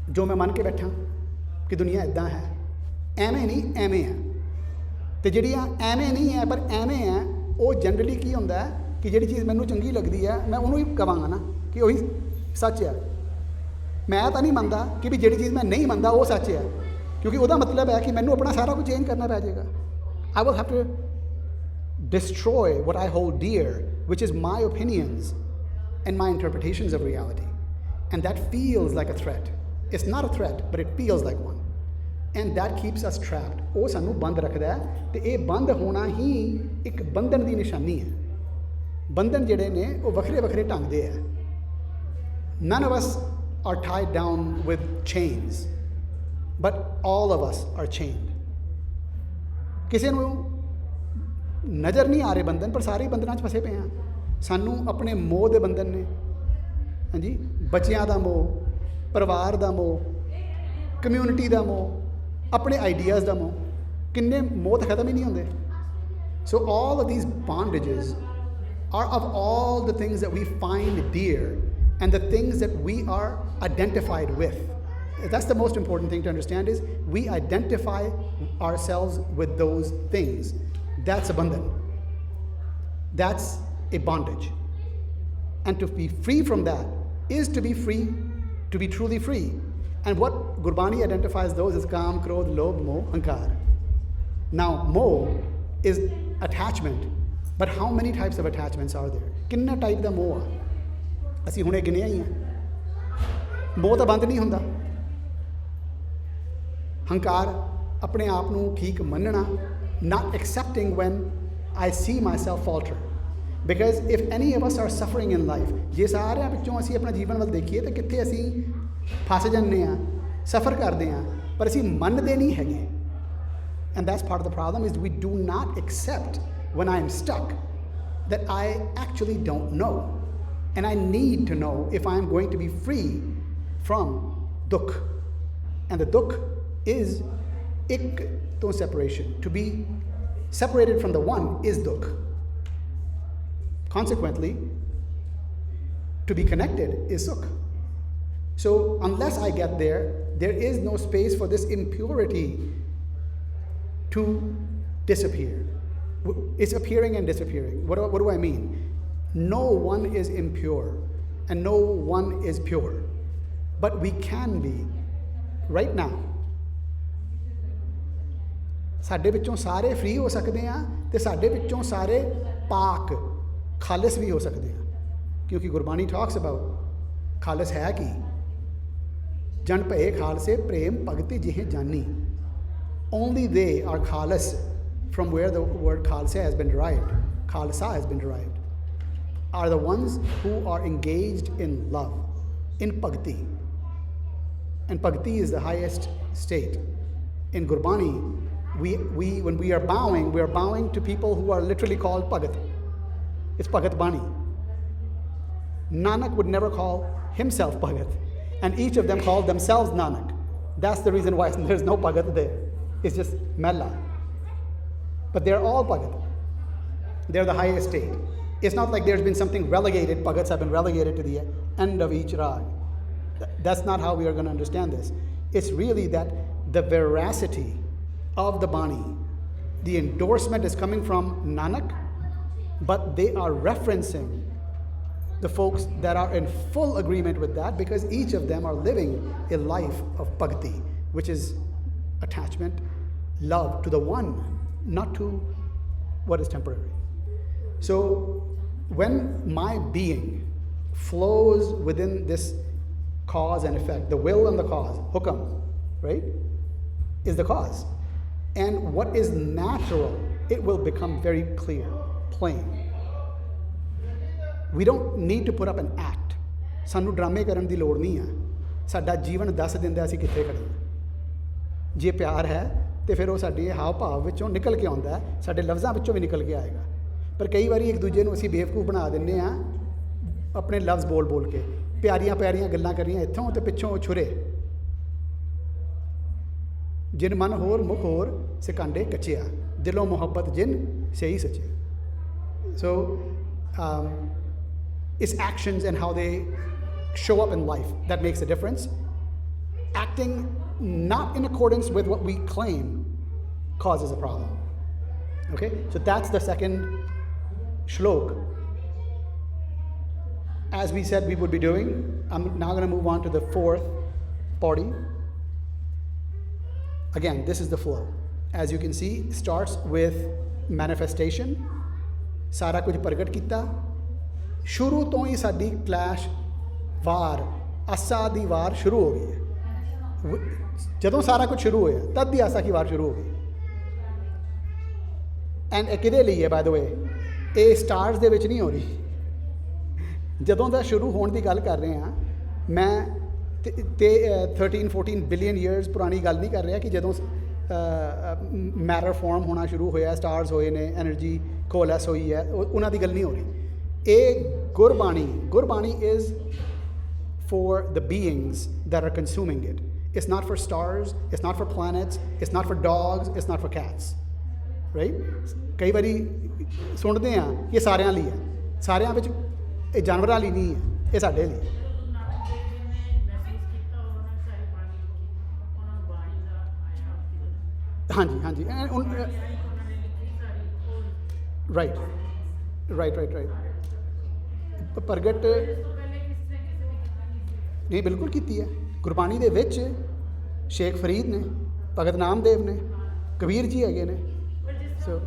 ਜੋ ਮੈਂ ਮੰਨ ਕੇ ਬੈਠਾ ਕਿ ਦੁਨੀਆ ਇੱਦਾਂ ਹੈ, ਐਵੇਂ ਨਹੀਂ, ਐਵੇਂ ਆ। ਅਤੇ ਜਿਹੜੀਆਂ ਐਵੇਂ ਨਹੀਂ ਹੈ ਪਰ ਐਵੇਂ ਹੈ, ਉਹ ਜਨਰਲੀ ਕੀ ਹੁੰਦਾ ਕਿ ਜਿਹੜੀ ਚੀਜ਼ ਮੈਨੂੰ ਚੰਗੀ ਲੱਗਦੀ ਹੈ ਮੈਂ ਉਹਨੂੰ ਹੀ ਕਵਾਂਗਾ ਨਾ ਕਿ ਉਹੀ ਸੱਚ ਆ। ਮੈਂ ਤਾਂ ਨਹੀਂ ਮੰਨਦਾ ਕਿ ਵੀ ਜਿਹੜੀ ਚੀਜ਼ ਮੈਂ ਨਹੀਂ ਮੰਨਦਾ ਉਹ ਸੱਚ ਆ, ਕਿਉਂਕਿ ਉਹਦਾ ਮਤਲਬ ਹੈ ਕਿ ਮੈਨੂੰ ਆਪਣਾ ਸਾਰਾ ਕੁਝ ਚੇਂਜ ਕਰਨਾ ਪੈ ਜਾਏਗਾ। I will have to destroy what I hold dear, which is my opinions and my interpretations of reality. And that feels like a threat. It's not a threat, but it feels like one. And that keeps us trapped. ਉਹ ਸਾਨੂੰ ਬੰਦ ਰੱਖਦਾ ਹੈ, ਅਤੇ ਇਹ ਬੰਦ ਹੋਣਾ ਹੀ ਇੱਕ ਬੰਧਨ ਦੀ ਨਿਸ਼ਾਨੀ ਹੈ। ਬੰਧਨ ਜਿਹੜੇ ਨੇ ਉਹ ਵੱਖਰੇ ਵੱਖਰੇ ਢੰਗ ਦੇ ਹੈ। None of us are tied down with chains, but all of us are chained. ਕਿਸੇ ਨੂੰ ਨਜ਼ਰ ਨਹੀਂ ਆ ਰਹੇ ਬੰਧਨ, ਪਰ ਸਾਰੇ ਬੰਧਨਾਂ 'ਚ ਫਸੇ ਪਏ ਹਾਂ। ਸਾਨੂੰ ਆਪਣੇ ਮੋਹ ਦੇ ਬੰਧਨ ਨੇ, ਹਾਂਜੀ, ਬੱਚਿਆਂ ਦਾ ਮੋਹ, ਪਰਿਵਾਰ ਦਾ ਮੋਹ, ਕਮਿਊਨਿਟੀ ਦਾ ਮੋਹ, ਆਪਣੇ ਆਈਡੀਆਜ਼ ਦਾ ਮੋਹ, ਕਿੰਨੇ ਮੋਹ ਤਾਂ ਖਤਮ ਹੀ ਨਹੀਂ ਹੁੰਦੇ। ਸੋ all of these bondages are of all the things that we find dear and the things that we are identified with. That's the most important thing to understand, is we identify ourselves with those things. That's a bandhan. That's a bondage. And to be free from that is to be free, to be truly free. And what Gurbani identifies those as Kaam, Krodh, Lobh, Moh, Ahankar. Now, Moh is attachment. But how many types of attachments are there? ਕਿੰਨਾ type ਦਾ ਮੋਹ ਆ? ਅਸੀਂ ਹੁਣੇ ਗਿਣਿਆ ਹੀ ਆ। ਮੋਹ ਤਾਂ ਬੰਦ ਨਹੀਂ ਹੁੰਦਾ। ਹੰਕਾਰ, ਆਪਣੇ ਆਪ ਨੂੰ ਠੀਕ ਮੰਨਣਾ, not accepting when I see myself falter. Because if any of us are suffering in life, ਜੇ ਸਾਰਿਆਂ ਵਿੱਚੋਂ ਅਸੀਂ ਆਪਣਾ ਜੀਵਨ ਵੱਲ ਦੇਖੀਏ ਤਾਂ ਕਿੱਥੇ ਅਸੀਂ ਫਸ ਜਾਂਦੇ ਹਾਂ, ਸਫਰ ਕਰਦੇ ਹਾਂ, ਪਰ ਅਸੀਂ ਮੰਨਦੇ ਨਹੀਂ ਹੈਗੇ। And that's part of the problem, is we do not accept when I am stuck that I actually don't know. And I need to know if I am going to be free from dukh. And the dukh is ik to separation. To be separated from the one is dukh. Consequently, to be connected is sukh. So unless I get there, there is no space for this impurity to disappear. It's appearing and disappearing. What do I mean? No one is impure and no one is pure. But we can be right now. ਸਾਡੇ ਵਿੱਚੋਂ ਸਾਰੇ free ਹੋ ਸਕਦੇ ਆ ਤੇ ਸਾਡੇ ਵਿੱਚੋਂ ਸਾਰੇ ਪਾਕ ਖਾਲਿਸ ਵੀ ਹੋ ਸਕਦੇ ਆ, ਕਿਉਂਕਿ ਗੁਰਬਾਣੀ ਟਾਕਸ ਅਬਾਊਟ ਖਾਲਿਸ ਹੈ ਕੀ? ਜਨ ਭਏ ਖਾਲਸੇ ਪ੍ਰੇਮ ਭਗਤੀ ਜਿਹੇ ਜਾਨੀ. Only they are khalis, from where the word khalsa has been derived, khalsa has been derived, are the ones who are engaged in love, in bhakti. And bhakti is the highest state. In Gurbani, when we are bowing to people who are literally called Bhagat. It's Bhagat Bani. Nanak would never call himself Bhagat, and each of them called themselves Nanak. That's the reason why there's no Bhagat there. It's just Mella. But they're all Bhagat. They're the highest state. It's not like there's been something relegated, Bhagats have been relegated to the end of each rag. That's not how we are going to understand this. It's really that the veracity of the Bani, the endorsement is coming from Nanak, but they are referencing the folks that are in full agreement with that, because each of them are living a life of bhakti, which is attachment, love to the one, not to what is temporary. So when my being flows within this cause and effect, the will and the cause, hukam, right, is the cause. And what is natural, it will become very clear, plain. We don't need to put up an act. ਸਾਨੂੰ ਡਰਾਮੇ ਕਰਨ ਦੀ ਲੋੜ ਨਹੀਂ ਆ। ਸਾਡਾ ਜੀਵਨ ਦੱਸ ਦਿੰਦਾ ਅਸੀਂ ਕਿੱਥੇ ਖੜੇ ਹਾਂ। ਜੇ ਪਿਆਰ ਹੈ ਤੇ ਫਿਰ ਉਹ ਸਾਡੇ ਹਾਵ ਭਾਵ ਵਿੱਚੋਂ ਨਿਕਲ ਕੇ ਆਉਂਦਾ, ਸਾਡੇ ਲਫ਼ਜ਼ਾਂ ਵਿੱਚੋਂ ਵੀ ਨਿਕਲ ਕੇ ਆਏਗਾ। ਪਰ ਕਈ ਵਾਰੀ ਇੱਕ ਦੂਜੇ ਨੂੰ ਅਸੀਂ ਬੇਵਕੂਫ ਬਣਾ ਦਿੰਦੇ ਹਾਂ ਆਪਣੇ ਲਫ਼ਜ਼ ਬੋਲ ਕੇ, ਪਿਆਰੀਆਂ ਪਿਆਰੀਆਂ ਗੱਲਾਂ ਕਰੀਆਂ ਇੱਥੋਂ ਤੇ ਪਿੱਛੋਂ ਛੁਰੇ। ਜਿਨ ਮਨ ਹੋਰ ਮੁਖ ਹੋਰ ਸਿਕਾਂਡੇ ਕੱਚਿਆ, ਦਿਲੋਂ ਮੁਹੱਬਤ ਜਿਨ ਸਹੀ ਸੱਚੇ। So it's actions and how they show up in life that makes a difference. Acting not in accordance with what we claim causes a problem. Okay, so that's the second shlok. As we said we would be doing, I'm now going to move on to the fourth Paurhi. Again, this is the flow. As you can see, starts with manifestation. ਸਾਰਾ ਕੁਝ ਪ੍ਰਗਟ ਕੀਤਾ। ਸ਼ੁਰੂ ਤੋਂ ਹੀ ਸਾਡੀ clash ਵਾਰ ਆਸਾ ਦੀ ਵਾਰ ਸ਼ੁਰੂ ਹੋ ਗਈ ਹੈ। ਜਦੋਂ ਸਾਰਾ ਕੁਝ ਸ਼ੁਰੂ ਹੋਇਆ ਤਦ ਦੀ ਆਸਾ ਦੀ ਵਾਰ ਸ਼ੁਰੂ ਹੋ ਗਈ। ਐਂਡ ਇਹ ਕਿਹਦੇ ਲਈ ਹੈ ਬਾਏ ਦ ਵੇ? ਇਹ ਸਟਾਰਸ ਦੇ ਵਿੱਚ ਨਹੀਂ ਹੋ ਰਹੀ। ਜਦੋਂ ਦਾ ਸ਼ੁਰੂ ਹੋਣ ਦੀ ਗੱਲ ਕਰ ਰਹੇ ਹਾਂ, ਮੈਂ 13-14 ਬਿਲੀਅਨ ਈਅਰਸ ਪੁਰਾਣੀ ਗੱਲ ਨਹੀਂ ਕਰ ਰਿਹਾ ਕਿ ਜਦੋਂ ਮੈਟਰ ਫਾਰਮ ਹੋਣਾ ਸ਼ੁਰੂ ਹੋਇਆ, ਸਟਾਰਸ ਹੋਏ ਨੇ, ਐਨਰਜੀ ਕੋਲੈਸ ਹੋਈ ਹੈ, ਉਹਨਾਂ ਦੀ ਗੱਲ ਨਹੀਂ ਹੋ ਰਹੀ। ਇਹ Gurbani is for the beings that are consuming it. It's not for stars, it's not for planets, it's not for dogs, it's not for cats. Right? ਕਈ ਵਾਰੀ ਸੁਣਦੇ ਆ ਕਿ ਇਹ ਸਾਰਿਆਂ ਲਈ ਹੈ, ਸਾਰਿਆਂ ਵਿੱਚ ਇਹ ਜਾਨਵਰਾਂ ਲਈ ਨਹੀਂ ਹੈ, ਇਹ ਸਾਡੇ ਲਈ। ਹਾਂਜੀ ਹਾਂਜੀ ਰਾਈਟ ਪ੍ਰਗਟ ਨਹੀਂ ਬਿਲਕੁਲ ਕੀਤੀ ਹੈ। ਗੁਰਬਾਣੀ ਦੇ ਵਿੱਚ ਸ਼ੇਖ ਫਰੀਦ ਨੇ, ਭਗਤ ਨਾਮਦੇਵ ਨੇ, ਕਬੀਰ ਜੀ ਹੈਗੇ ਨੇ। ਸੋ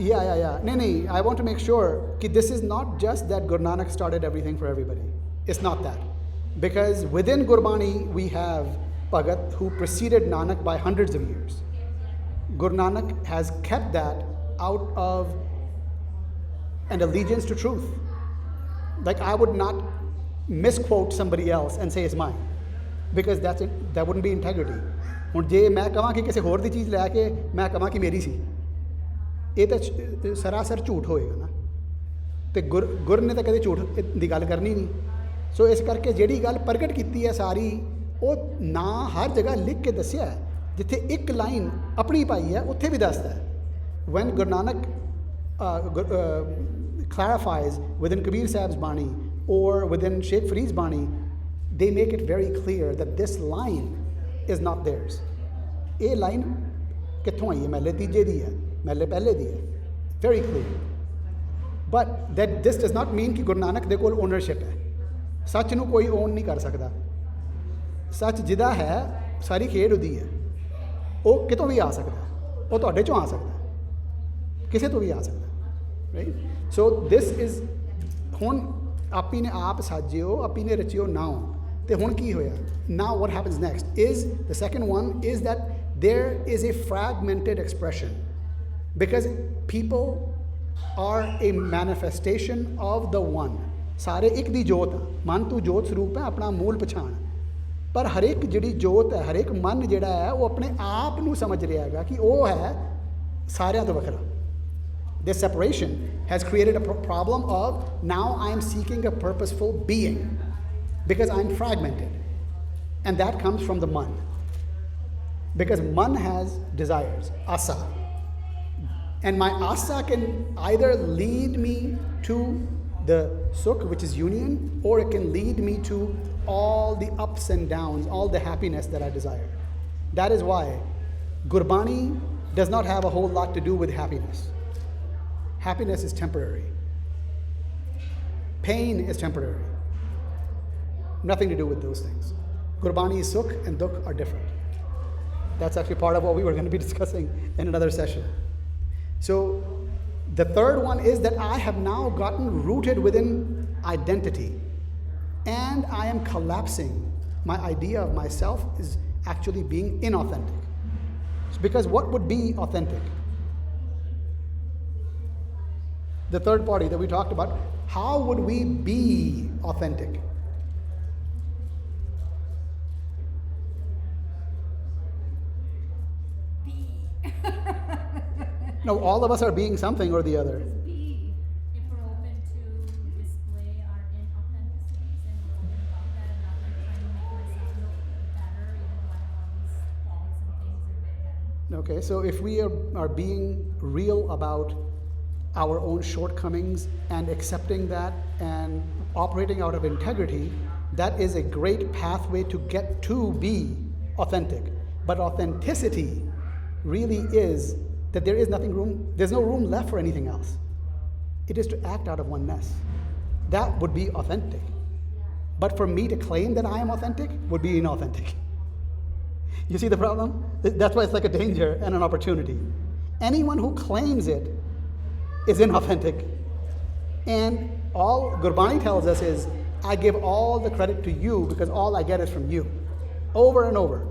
Yeah. No, I want to make sure that this is not just that Guru Nanak started everything for everybody. It's not that. Because within Gurbani, we have Bhagat who preceded Nanak by hundreds of years. Guru Nanak has kept that out of an allegiance to truth. Like I would not misquote somebody else and say it's mine. Because that wouldn't be integrity. ਹੁਣ ਜੇ ਮੈਂ ਕਹਾਂ ਕਿ ਕਿਸੇ ਹੋਰ ਦੀ ਚੀਜ਼ ਲੈ ਕੇ ਮੈਂ ਕਹਾਂ ਕਿ ਮੇਰੀ ਸੀ, ਇਹ ਤਾਂ ਸਰਾਸਰ ਝੂਠ ਹੋਏਗਾ ਨਾ। ਅਤੇ ਗੁਰ ਨੇ ਤਾਂ ਕਦੇ ਝੂਠ ਦੀ ਗੱਲ ਕਰਨੀ ਨਹੀਂ। ਸੋ ਇਸ ਕਰਕੇ ਜਿਹੜੀ ਗੱਲ ਪ੍ਰਗਟ ਕੀਤੀ ਹੈ ਸਾਰੀ, ਉਹ ਨਾ ਹਰ ਜਗ੍ਹਾ ਲਿਖ ਕੇ ਦੱਸਿਆ ਹੈ, ਜਿੱਥੇ ਇੱਕ ਲਾਈਨ ਆਪਣੀ ਪਾਈ ਹੈ ਉੱਥੇ ਵੀ ਦੱਸਦਾ ਹੈ। Van Guru Nanak clarifies within Kabir Sahib's Bani or within Sheikh Farid's Bani, they make it very clear that this line is not theirs. ਇਹ ਲਾਈਨ ਕਿੱਥੋਂ ਆਈ ਹੈ? ਮਹਿਲੇ ਤੀਜੇ ਦੀ ਹੈ, ਮਹਿਲੇ ਪਹਿਲੇ ਦੀ ਹੈ। very clear. But that this does not mean ਕਿ ਗੁਰੂ ਨਾਨਕ ਦੇ ਕੋਲ ਓਨਰਸ਼ਿਪ ਹੈ। ਸੱਚ ਨੂੰ ਕੋਈ ਓਨ ਨਹੀਂ ਕਰ ਸਕਦਾ। ਸੱਚ ਜਿਹਦਾ ਹੈ ਸਾਰੀ ਖੇਡ ਉਹਦੀ ਹੈ। ਉਹ ਕਿਤੋਂ ਵੀ ਆ ਸਕਦਾ, ਉਹ ਤੁਹਾਡੇ ਚੋਂ ਆ ਸਕਦਾ, ਕਿਸੇ ਤੋਂ ਵੀ ਆ ਸਕਦਾ। ਰਾਈਟ? ਸੋ ਦਿਸ ਇਜ਼, ਹੁਣ ਆਪੀ ਨੇ ਆਪ ਸਾਜਿਓ, ਆਪੀ ਨੇ ਰਚਿਓ ਨਾਉ। ਅਤੇ ਹੁਣ ਕੀ ਹੋਇਆ? ਨਾਉ what happens next is, the second one is that there is a fragmented expression, because people are a manifestation of the one. ਸਾਰੇ ਇੱਕ ਦੀ ਜੋਤ ਆ, ਮਨ ਤੂੰ ਜੋਤ ਸਰੂਪ ਹੈ, ਆਪਣਾ ਮੂਲ ਪਛਾਣ। ਪਰ ਹਰੇਕ ਜਿਹੜੀ ਜੋਤ ਹੈ, ਹਰੇਕ ਮਨ ਜਿਹੜਾ ਹੈ, ਉਹ ਆਪਣੇ ਆਪ ਨੂੰ ਸਮਝ ਰਿਹਾ ਹੈਗਾ ਕਿ ਉਹ ਹੈ ਸਾਰਿਆਂ ਤੋਂ ਵੱਖਰਾ। This separation has created a problem of now I am seeking a purposeful being because I am fragmented, and that comes from the man, because man has desires, asa, and my asa can either lead me to the sukh, which is union, or it can lead me to all the ups and downs, all the happiness that I desire. That is why Gurbani does not have a whole lot to do with happiness. Happiness is temporary. Pain is temporary. Nothing to do with those things. Gurbani is sukh and dukh are different. That's actually part of what we were going to be discussing in another session. So the third one is that I have now gotten rooted within identity, and I am collapsing. My idea of myself is actually being inauthentic. Because what would be authentic? The third party that we talked about, how would we be authentic? No, all of us are being something or the other. Be, if we're open to display our inauthenticities and we're open about that and not like trying to make myself look better even though I have all these faults and things in my head. Okay, so if we are being real about our own shortcomings and accepting that and operating out of integrity, that is a great pathway to get to be authentic. But authenticity really is that there's no room left for anything else. It is to act out of oneness. That would be authentic. But for me to claim that I am authentic would be inauthentic. You see the problem? That's why it's like a danger and an opportunity. Anyone who claims it is inauthentic. And all Gurbani tells us is, I give all the credit to you because all I get is from you. Over and over.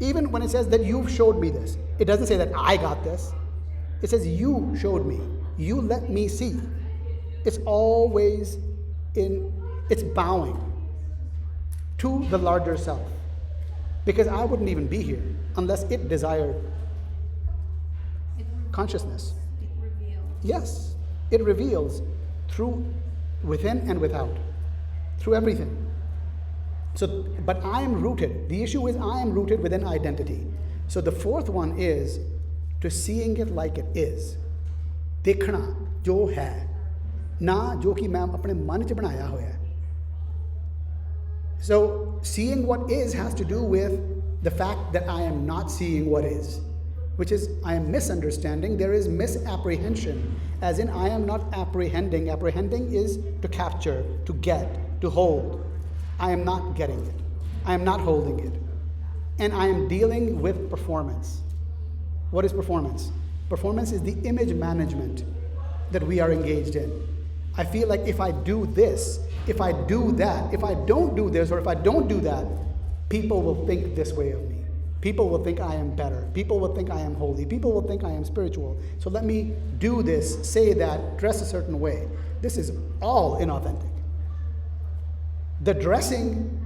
Even when it says that you've showed me this, it doesn't say that I got this. It says you showed me. You let me see. It's always it's bowing to the larger self. Because I wouldn't even be here unless it desired consciousness. It reveals. Yes, it reveals through within and without, through everything. So, but I am rooted. The issue is I am rooted within identity. So the fourth one is to seeing it like it is. देखना जो है ना जो कि मैं अपने मन च बनाया होया है. So seeing what is has to do with the fact that I am not seeing what is, which is I am misunderstanding. There is misapprehension, as in I am not apprehending. Apprehending is to capture, to get, to hold. I am not getting it. I am not holding it. And I am dealing with performance. What is performance? Performance is the image management that we are engaged in. I feel like if I do this, if I do that, if I don't do this, or if I don't do that, people will think this way of me. People will think I am better. People will think I am holy. People will think I am spiritual. So let me do this, say that, dress a certain way. This is all inauthentic. The dressing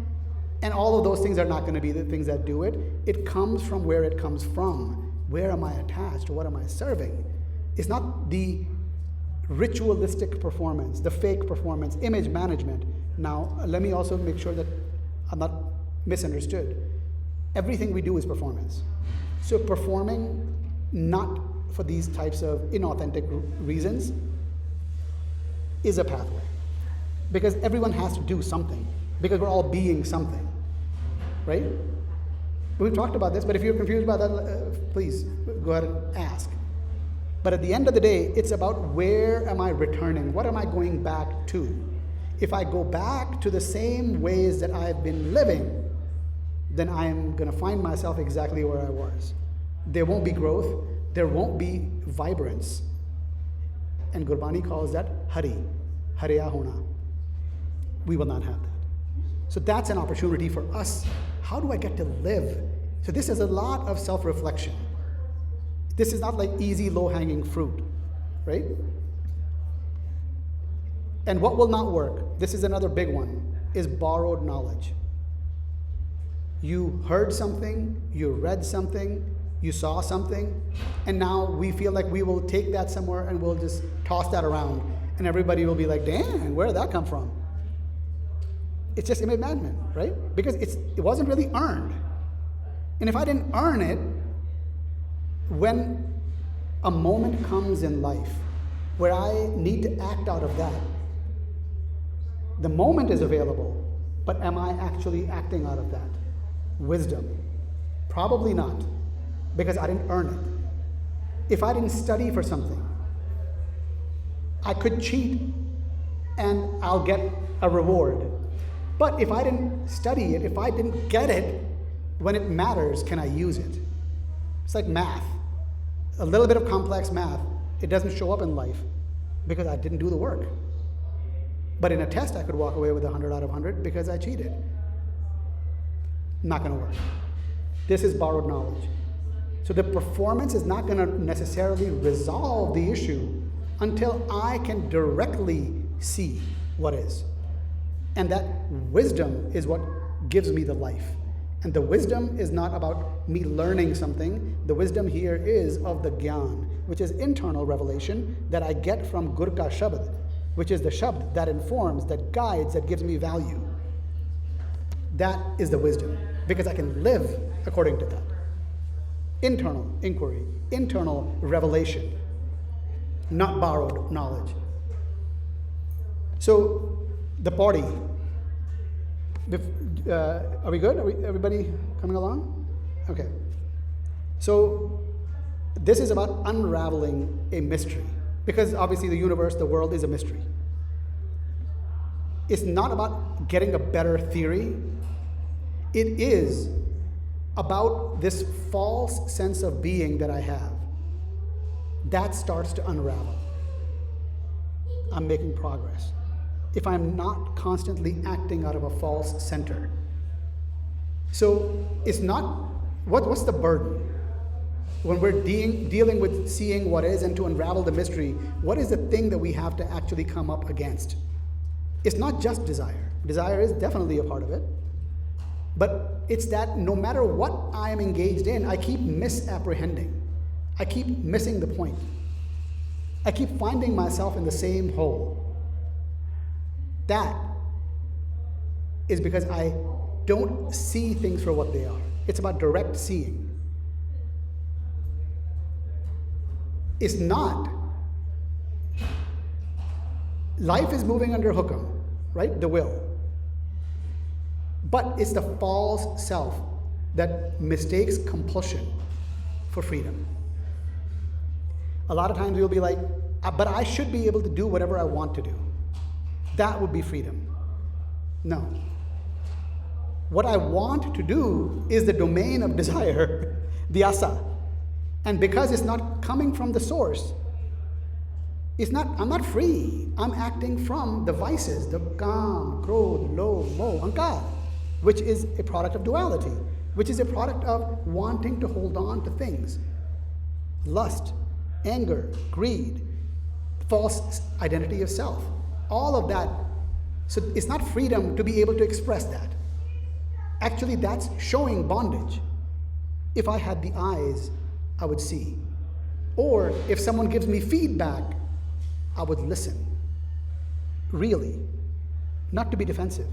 and all of those things are not going to be the things that do it. It comes from where it comes from. Where am I attached? What am I serving? It's not the ritualistic performance, the fake performance, image management. Now, let me also make sure that I'm not misunderstood. Everything we do is performance. So performing not for these types of inauthentic reasons is a pathway. Because everyone has to do something. Because we're all being something. Right? We've talked about this, but if you're confused about that, please go ahead and ask. But at the end of the day, it's about where am I returning? What am I going back to? If I go back to the same ways that I've been living, then I am going to find myself exactly where I was. There won't be growth. There won't be vibrance. And Gurbani calls that Hari, Hariya Hona. We will not have that. So that's an opportunity for us. How do I get to live? So this is a lot of self-reflection. This is not like easy, low-hanging fruit, right? And what will not work, this is another big one, is borrowed knowledge. You heard something, you read something, you saw something, and now we feel like we will take that somewhere and we'll just toss that around, and everybody will be like, damn, where did that come from? It's just image management, right? Because it wasn't really earned. And if I didn't earn it, when a moment comes in life where I need to act out of that, the moment is available, but am I actually acting out of that? Wisdom. Probably not, because I didn't earn it. If I didn't study for something, I could cheat and I'll get a reward. But if I didn't study it, if I didn't get it, when it matters, can I use it? It's like math. A little bit of complex math, it doesn't show up in life because I didn't do the work. But in a test, I could walk away with 100 out of 100 because I cheated. Not going to work. This is borrowed knowledge. So the performance is not going to necessarily resolve the issue until I can directly see what is. And that wisdom is what gives me the life. And the wisdom is not about me learning something. The wisdom here is of the Gyan, which is internal revelation that I get from Gur Ka Shabd, which is the Shabd that informs, that guides, that gives me value. That is the wisdom, because I can live according to that. Internal inquiry, internal revelation, not borrowed knowledge. So, the Paurhi. Are we good? Everybody coming along? Okay. So, this is about unraveling a mystery. Because obviously the universe, the world is a mystery. It's not about getting a better theory. It is about this false sense of being that I have. That starts to unravel. I'm making progress. If I'm not constantly acting out of a false center. So it's not What's the burden? When we're dealing with seeing what is and to unravel the mystery, what is the thing that we have to actually come up against? It's not just desire. Desire is definitely a part of it. But it's that no matter what I am engaged in, I keep misapprehending. I keep missing the point. I keep finding myself in the same hole. That is because I don't see things for what they are. It's about direct seeing. It's not. Life is moving under hukam, right? The will. But it's the false self that mistakes compulsion for freedom. A lot of times we'll be like, but I should be able to do whatever I want to do. That would be freedom. No. What I want to do is the domain of desire, the asa. And because it's not coming from the source, I'm not free. I'm acting from the vices, the kam, krodh, lobh, moh, ahankar, which is a product of duality, which is a product of wanting to hold on to things. Lust, anger, greed, false identity of self, all of that. So it's not freedom to be able to express that. Actually, that's showing bondage. If I had the eyes, I would see. Or if someone gives me feedback, I would listen. Really. Not to be defensive,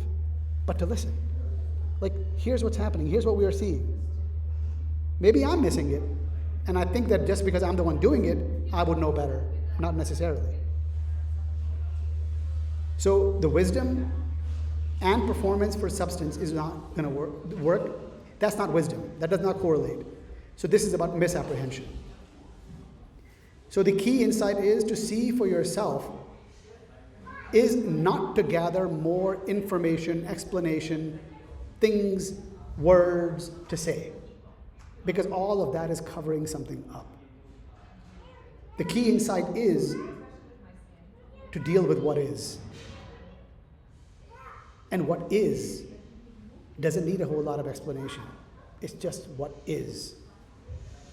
but to listen. Like, here's what's happening, here's what we are seeing. Maybe I'm missing it, and I think that just because I'm the one doing it, I would know better. Not necessarily. So the wisdom and performance for substance is not going to work. That's not wisdom. That does not correlate. So this is about misapprehension. So the key insight is to see for yourself is not to gather more information, explanation, things, words to say. Because all of that is covering something up. The key insight is to deal with what is. And what is doesn't need a whole lot of explanation. It's just what is.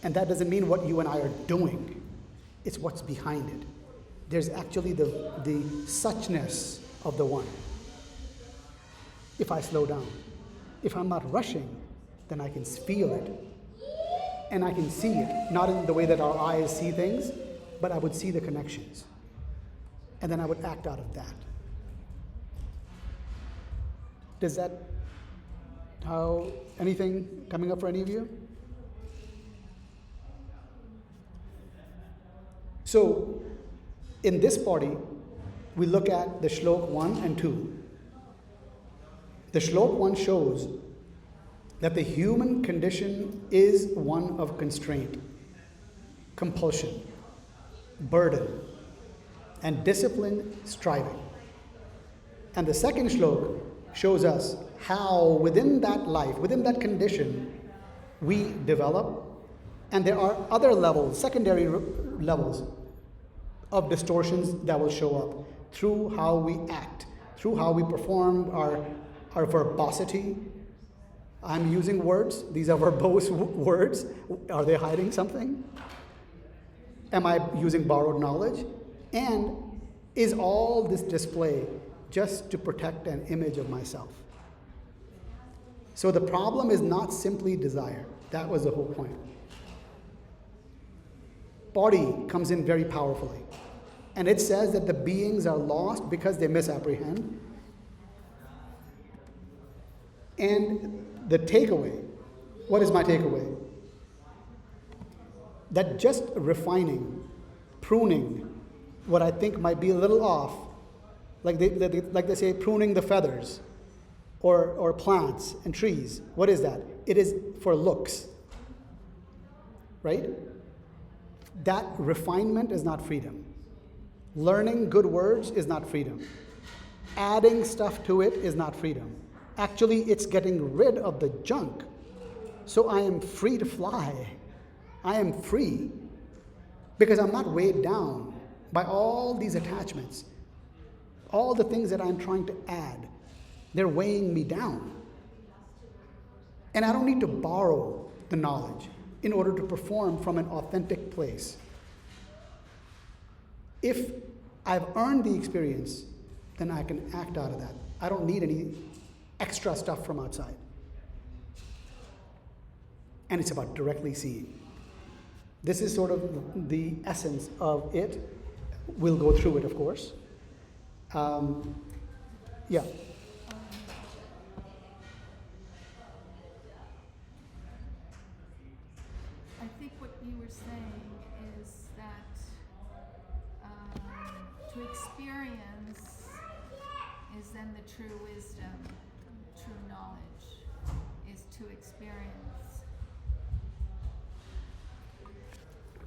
And that doesn't mean what you and I are doing. It's what's behind it. There's actually the suchness of the one. If I slow down, if I'm not rushing, then I can feel it. And I can see it, not in the way that our eyes see things, but I would see the connections. And then I would act out of that. Does that, anything coming up for any of you? So, in this body, we look at the Shlok 1 and 2. The Shlok 1 shows that the human condition is one of constraint, compulsion, burden, and disciplined striving. And the second Shlok shows us how within that life, within that condition, we develop, and there are other levels, secondary levels of distortions that will show up through how we act, through how we perform our verbosity. I'm using words. These are verbose words. Are they hiding something? Am I using borrowed knowledge? And is all this display just to protect an image of myself? So the problem is not simply desire. That was the whole point. Body comes in very powerfully. And it says that the beings are lost because they misapprehend. And the takeaway, what is my takeaway? That just refining, pruning, what I think might be a little off, like they say, pruning the feathers, or plants and trees. What is that? It is for looks, right? That refinement is not freedom. Learning good words is not freedom. Adding stuff to it is not freedom. Actually, it's getting rid of the junk. So I am free to fly. I am free because I'm not weighed down by all these attachments, all the things that I'm trying to add. They're weighing me down. And I don't need to borrow the knowledge in order to perform from an authentic place. If I've earned the experience, then I can act out of that. I don't need any extra stuff from outside. And it's about directly seeing. This is sort of the essence of it. We'll go through it, of course. Yeah. I think what you were saying is that to experience is then the true wisdom, true knowledge is to experience.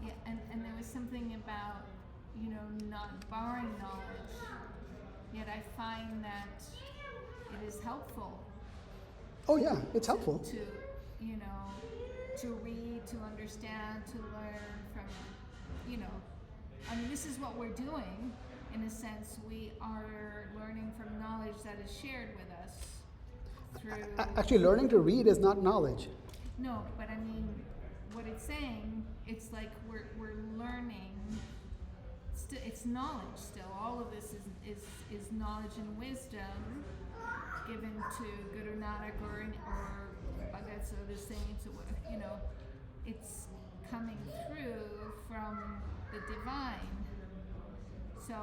Yeah, and there was something about, not borrowing knowledge, yet I find that it is helpful. Oh yeah, it's helpful. To read, to understand, to learn from, this is what we're doing. In a sense, we are learning from knowledge that is shared with us through... Actually, learning to read is not knowledge. No, but what it's saying, it's like we're learning. It's knowledge still. All of this is knowledge and wisdom given to Guru Nanak or Bhagats or the saints, it's coming through from the divine. So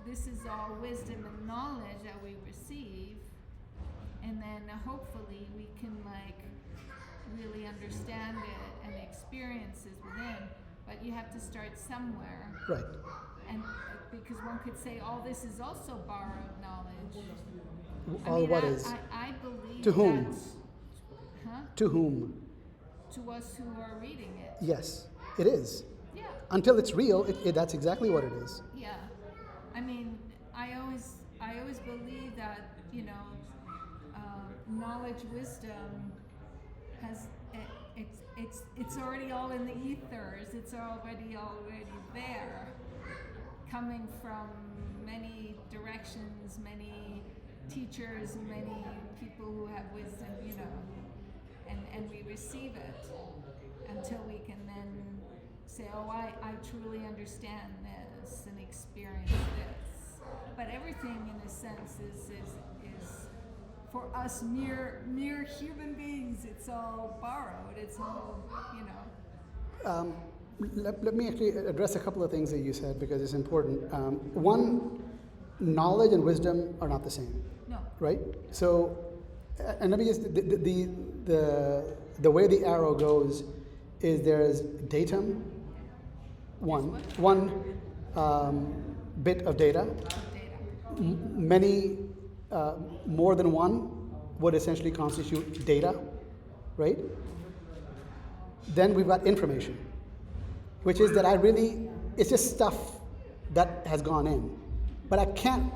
this is all wisdom and knowledge that we receive, and then hopefully we can really understand it and experience it within. But you have to start somewhere. Right. And because one could say all this is also borrowed knowledge. I believe to whom? That, huh? To whom? To us who are reading it. Yes, it is. Yeah. Until it's real, that's exactly what it is. Yeah. I always believe that, knowledge, wisdom has it's already all in the ethers. It's already there, coming from many directions, many teachers, many people who have wisdom, and we receive it until we can then say, oh, I truly understand this and experience this. But everything, in a sense, is for us mere human beings. It's all borrowed. It's all, Let me actually address a couple of things that you said because it's important. One, knowledge and wisdom are not the same. No. Right? So, and let me just, the way the arrow goes is there's datum, one bit of data. Many, more than one would essentially constitute data, right? Then we've got information, which is that it's just stuff that has gone in. But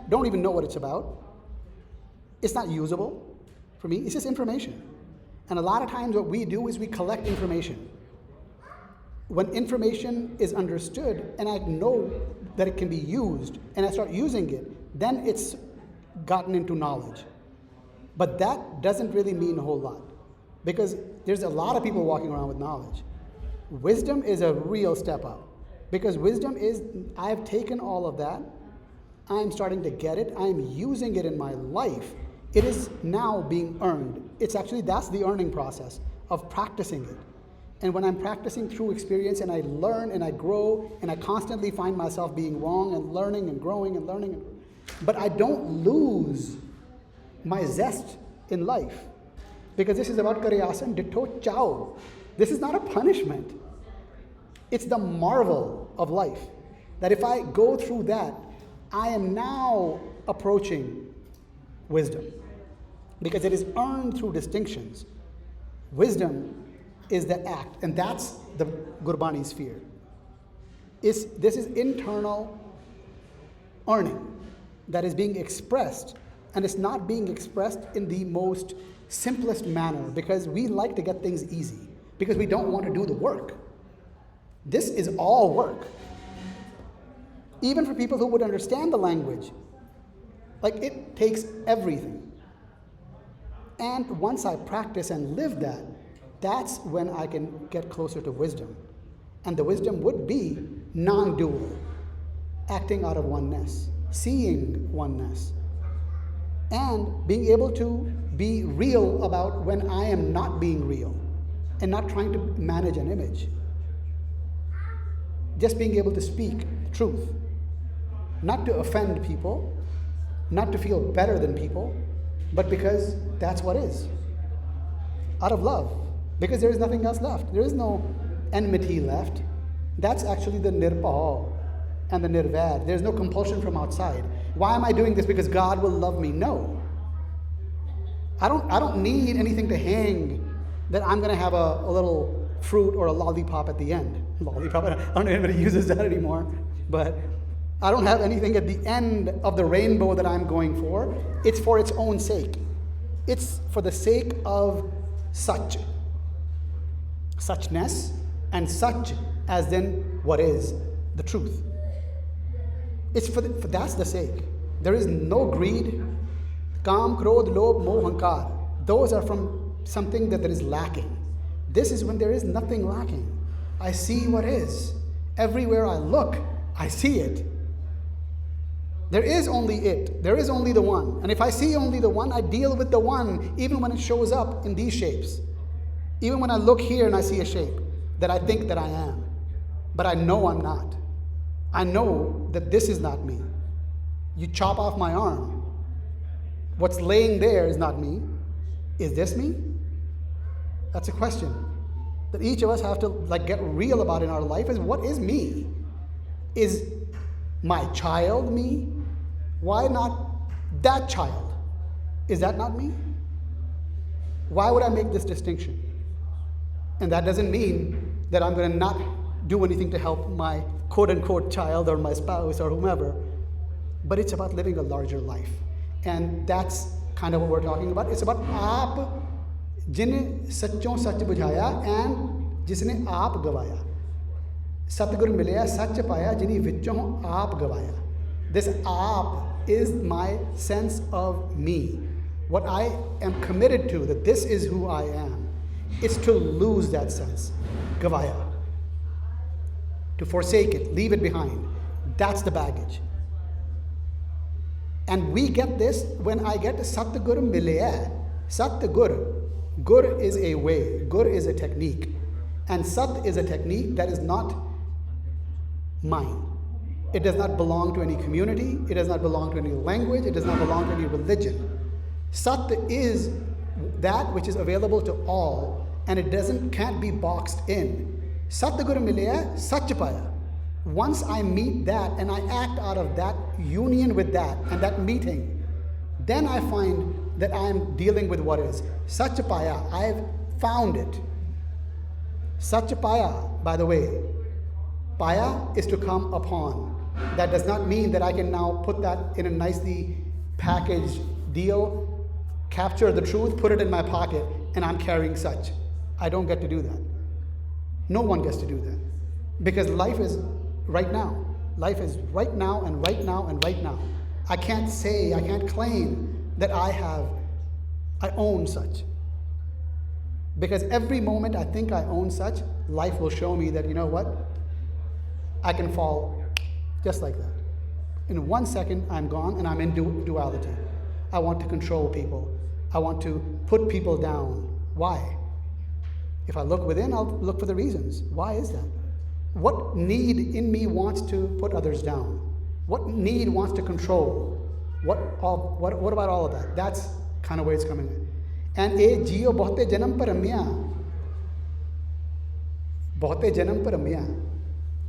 don't even know what it's about. It's not usable for me, it's just information. And a lot of times what we do is we collect information. When information is understood and I know that it can be used and I start using it, then it's gotten into knowledge. But that doesn't really mean a whole lot because there's a lot of people walking around with knowledge. Wisdom is a real step up because wisdom is, I've taken all of that, I'm starting to get it, I'm using it in my life. It is now being earned. That's the earning process of practicing it. And when I'm practicing through experience and I learn and I grow and I constantly find myself being wrong and learning and growing and learning, but I don't lose my zest in life because this is about Karyasan Ditto Chao. This is not a punishment. It's the marvel of life that if I go through that, I am now approaching wisdom because it is earned through distinctions. Wisdom is the act, and that's the Gurbani sphere. This is internal earning that is being expressed, and it's not being expressed in the most simplest manner because we like to get things easy because we don't want to do the work. This is all work. Even for people who would understand the language, it takes everything. And once I practice and live that, that's when I can get closer to wisdom. And the wisdom would be non-dual, acting out of oneness, seeing oneness, and being able to be real about when I am not being real and not trying to manage an image. Just being able to speak truth, not to offend people, not to feel better than people, but because that's what is. Out of love, because there is nothing else left. There is no enmity left. That's actually the nirpaha and the nirvaid. There's no compulsion from outside. Why am I doing this? Because God will love me? No. I don't need anything to hang that I'm going to have a little fruit or a lollipop at the end. Lollipop, I don't know if anybody uses that anymore, but I don't have anything at the end of the rainbow that I'm going for. It's for its own sake. It's for the sake of suchness, and such as then what is the truth. It's for that's the sake. There is no greed. Kam, krodh, lobh, moh, hankar. Those are from something that there is lacking. This is when there is nothing lacking. I see what is. Everywhere I look, I see it. There is only it. There is only the one. And if I see only the one, I deal with the one even when it shows up in these shapes. Even when I look here and I see a shape that I think that I am. But I know I'm not. I know that this is not me. You chop off my arm. What's laying there is not me. Is this me? That's a question that each of us have to get real about in our life. Is what is me? Is my child me? Why not that child? Is that not me? Why would I make this distinction? And that doesn't mean that I'm going to not do anything to help my quote-unquote child or my spouse or whomever, but it's about living a larger life. And that's kind of what we're talking about. It's about aap jine sachon sach bujhaya and jisne aap gavaya. Satgur milaya sach paya jini vichon aap gavaya. This aap is my sense of me. What I am committed to, that this is who I am, is to lose that sense. Gavaya. To forsake it, leave it behind. That's the baggage. And we get this when I get Satgur Milaya. Satgur. Gur is a way. Gur is a technique. And Sat is a technique that is not mine. It does not belong to any community. It does not belong to any language. It does not belong to any religion. Sat is that which is available to all, and it can't be boxed in. Satgur Milaya Sachpaya. Once I meet that and I act out of that union with that and that meeting, then I find that I'm dealing with what is. Sachpaya, I've found it. Sachpaya, by the way, paya is to come upon. That does not mean that I can now put that in a nicely packaged deal, capture the truth, put it in my pocket, and I'm carrying such. I don't get to do that. No one gets to do that. Because life is right now. Life is right now and right now and right now. I can't claim that I own such. Because every moment I think I own such, life will show me that, you know what? I can fall just like that. In 1 second, I'm gone and I'm in duality. I want to control people. I want to put people down. Why? If I look within, I'll look for the reasons. Why is that? What need in me wants to put others down? What need wants to control? What about all of that? That's kind of where it's coming in. And a jio bahte janam par ramya. Bahte janam par ramya.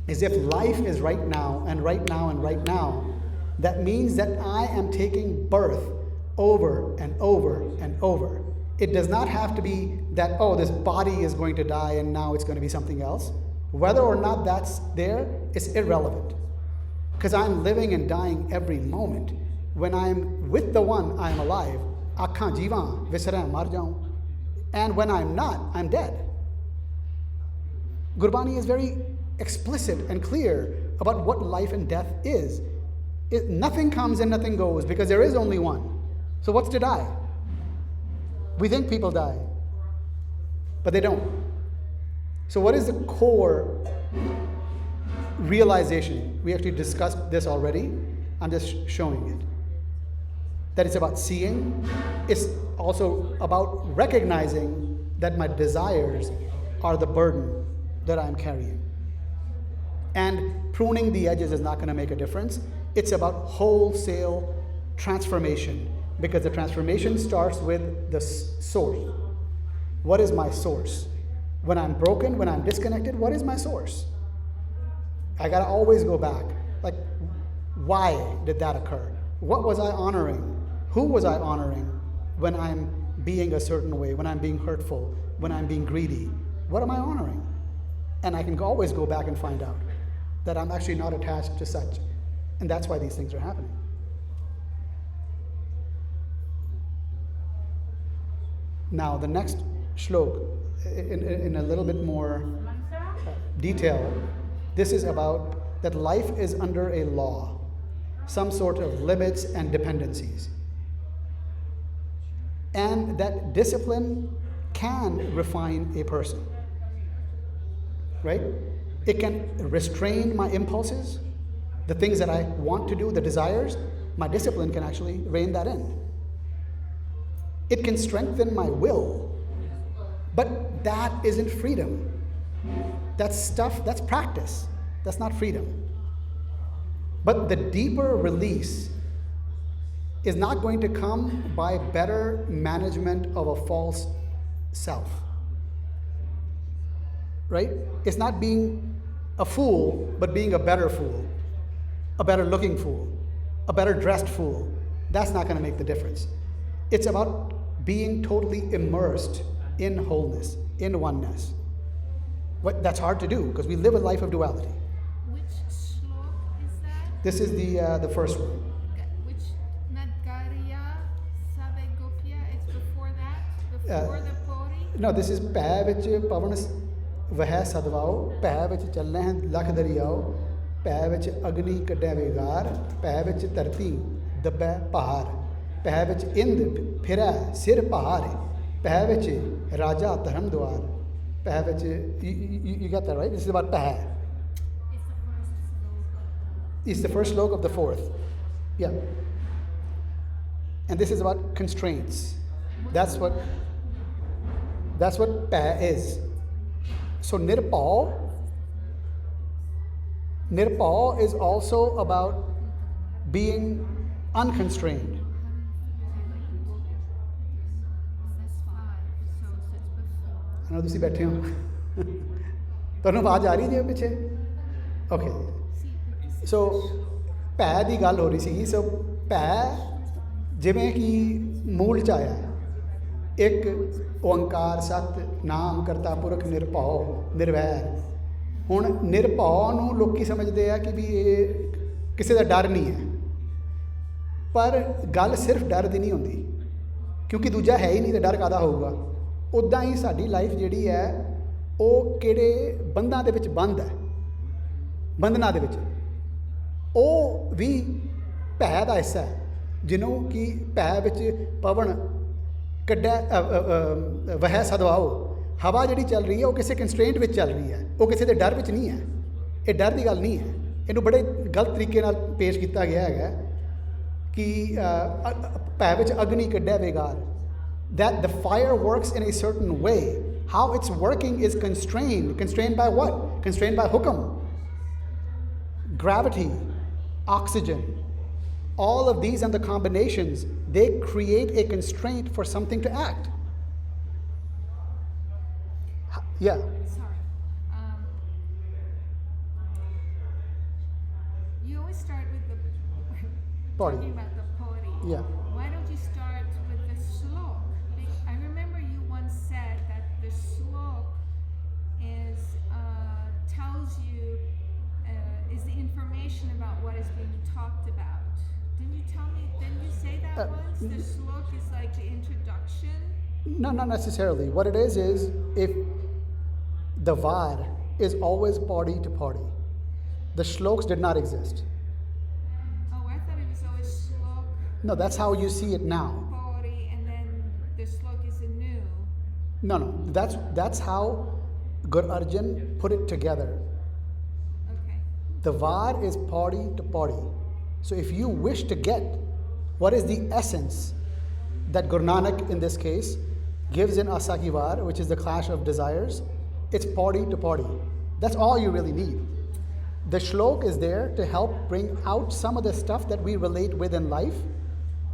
As if life is right now and right now and right now. That means that I am taking birth over and over and over. It does not have to be that, oh, this body is going to die and now it's going to be something else. Whether or not that's there is irrelevant. Because I'm living and dying every moment. When I'm with the one, I'm alive. Akhan jivan, visara mar jaun. And when I'm not, I'm dead. Gurbani is very explicit and clear about what life and death is. Nothing comes and nothing goes because there is only one. So what's to die? We think people die. But they don't. So what is the core realization? We actually discussed this already. I'm just showing it. That it's about seeing. It's also about recognizing that my desires are the burden that I'm carrying. And pruning the edges is not going to make a difference. It's about wholesale transformation, because the transformation starts with the source. What is my source? When I'm broken, when I'm disconnected, what is my source? I got to always go back. Like, why did that occur? What was I honoring? Who was I honoring when I'm being a certain way, when I'm being hurtful, when I'm being greedy? What am I honoring? And I can always go back and find out that I'm actually not attached to such. And that's why these things are happening. Now, the next shlok, in a little bit more detail, this is about that life is under a law, some sort of limits and dependencies. And that discipline can refine a person, right? It can restrain my impulses, the things that I want to do, the desires. My discipline can actually rein that in. It can strengthen my will, but that isn't freedom. That's stuff, that's practice. That's not freedom. But the deeper release is not going to come by better management of a false self. Right? It's not being a fool, but being a better fool, a better looking fool, a better dressed fool. That's not going to make the difference. It's about being totally immersed in wholeness, in oneness. That's hard to do because we live a life of duality. Which shlok is that? This is the first one. Which Nadgariya Savegopya? It's before that? Before the Paurhi? No, this is pੈ ਵਿੱਚ ਪਵਨ ਵਹਿ ਸਦਵਾਓ, ਪੈ ਵਿੱਚ ਚੱਲੈ ਲਖ ਦਰਿਆਓ, ਪੈ ਵਿੱਚ ਅਗਨੀ ਕੱਢੈ ਵਿਗਾਰ, ਪੈ ਵਿੱਚ ਧਰਤੀ ਦੱਬੈ ਪਹਾੜ, ਪੈ ਵਿੱਚ ਇੰਦ ਫਿਰੈ ਸਿਰ ਪਹਾੜ, ਪੈ ਵਿੱਚ ਰਾਜਾ ਧਰਮ ਦੁਆਰ, ਪੈ ਵਿੱਚ you got that right? This is about pੈ. It's the first slok of the fourth. Yeah. And this is about constraints. That's what pੈ is. So nirpau is also about being unconstrained. I know ਤੁਸੀਂ ਬੈਠੇ ਹੋ ਤੁਹਾਨੂੰ ਆਵਾਜ਼ ਆ ਰਹੀ ਜੀ ਪਿੱਛੇ okay so ਭੈ ਦੀ ਗੱਲ ਹੋ ਰਹੀ ਸੀਗੀ ਸੋ ਭੈ ਜਿਵੇਂ ਕਿ ਮੂਲ ਚ ਆਇਆ ਇੱਕ ਓੰਕਾਰ ਸਤ ਨਾਮ ਕਰਤਾ ਪੁਰਖ ਨਿਰਭਉ ਨਿਰਵੈਰ ਹੁਣ ਨਿਰਭਉ ਨੂੰ ਲੋਕੀ ਸਮਝਦੇ ਆ ਕਿ ਵੀ ਇਹ ਕਿਸੇ ਦਾ ਡਰ ਨਹੀਂ ਹੈ ਪਰ ਗੱਲ ਸਿਰਫ ਡਰ ਦੀ ਨਹੀਂ ਹੁੰਦੀ ਕਿਉਂਕਿ ਦੂਜਾ ਹੈ ਹੀ ਨਹੀਂ ਤਾਂ ਡਰ ਕਾਹਦਾ ਹੋਊਗਾ ਉੱਦਾਂ ਹੀ ਸਾਡੀ ਲਾਈਫ ਜਿਹੜੀ ਹੈ ਉਹ ਕਿਹੜੇ ਬੰਧਾਂ ਦੇ ਵਿੱਚ ਬੰਦ ਹੈ ਬੰਧਨਾਂ ਦੇ ਵਿੱਚ ਉਹ ਵੀ ਭੈ ਦਾ ਹਿੱਸਾ ਹੈ ਜਿਹਨੂੰ ਕਿ ਭੈ ਵਿੱਚ ਪਵਨ ਕੱਢਿਆ ਵਹਿ ਸਦਵਾਓ ਹਵਾ ਜਿਹੜੀ ਚੱਲ ਰਹੀ ਹੈ ਉਹ ਕਿਸੇ ਕੰਸਟ੍ਰੇਂਟ ਵਿੱਚ ਚੱਲ ਰਹੀ ਹੈ ਉਹ ਕਿਸੇ ਦੇ ਡਰ ਵਿੱਚ ਨਹੀਂ ਹੈ ਇਹ ਡਰ ਦੀ ਗੱਲ ਨਹੀਂ ਹੈ ਇਹਨੂੰ ਬੜੇ ਗਲਤ ਤਰੀਕੇ ਨਾਲ ਪੇਸ਼ ਕੀਤਾ ਗਿਆ ਹੈਗਾ ਕਿ ਭੈ ਵਿੱਚ ਅਗਨੀ ਕੱਢਿਆ ਵਿਗਾਰ that the fire works in a certain way. How it's working is constrained. Constrained by what? Constrained by hukam. Gravity, oxygen. All of these and the combinations, they create a constraint for something to act. Yeah. Sorry. You always start with the Paurhi. talking about the Paurhi. Yeah. Why don't you start with the Slok? I remember you once said that the Slok is tells you is the information about what is being talked about. Didn't you tell me? Didn't you say that once? The Slok is like the introduction. No, not necessarily. What it is if the var is always Paurhi to Paurhi. The shloks did not exist. Oh, I thought it was always Slok. No, that's how you see it now. Paurhi, and then the Slok is a new. No. That's how Guru Arjan put it together. Okay. The var is pauri to pauri. So if you wish to get what is the essence that Guru Nanak in this case gives in Asaki var, which is the clash of desires, it's pauri to pauri. That's all you really need. The shlok is there to help bring out some of the stuff that we relate with in life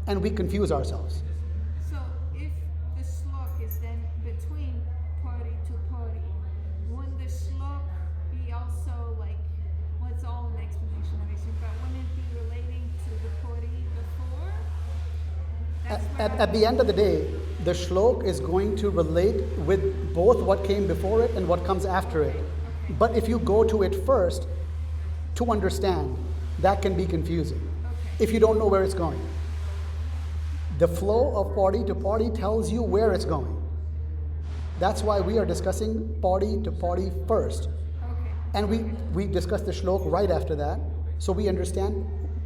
and we confuse ourselves. So if the slok is then between party to party, wouldn't the slok be also like, well, it's all an explanation of it, but wouldn't it be relating to the party before? That's where At the end of the day, the shlok is going to relate with both what came before it and what comes after it. But if you go to it first to understand, that can be confusing if you don't know where it's going. The flow of party to party tells you where it's going. That's why we are discussing party to party first. Okay. And we discuss the shlok right after that, so we understand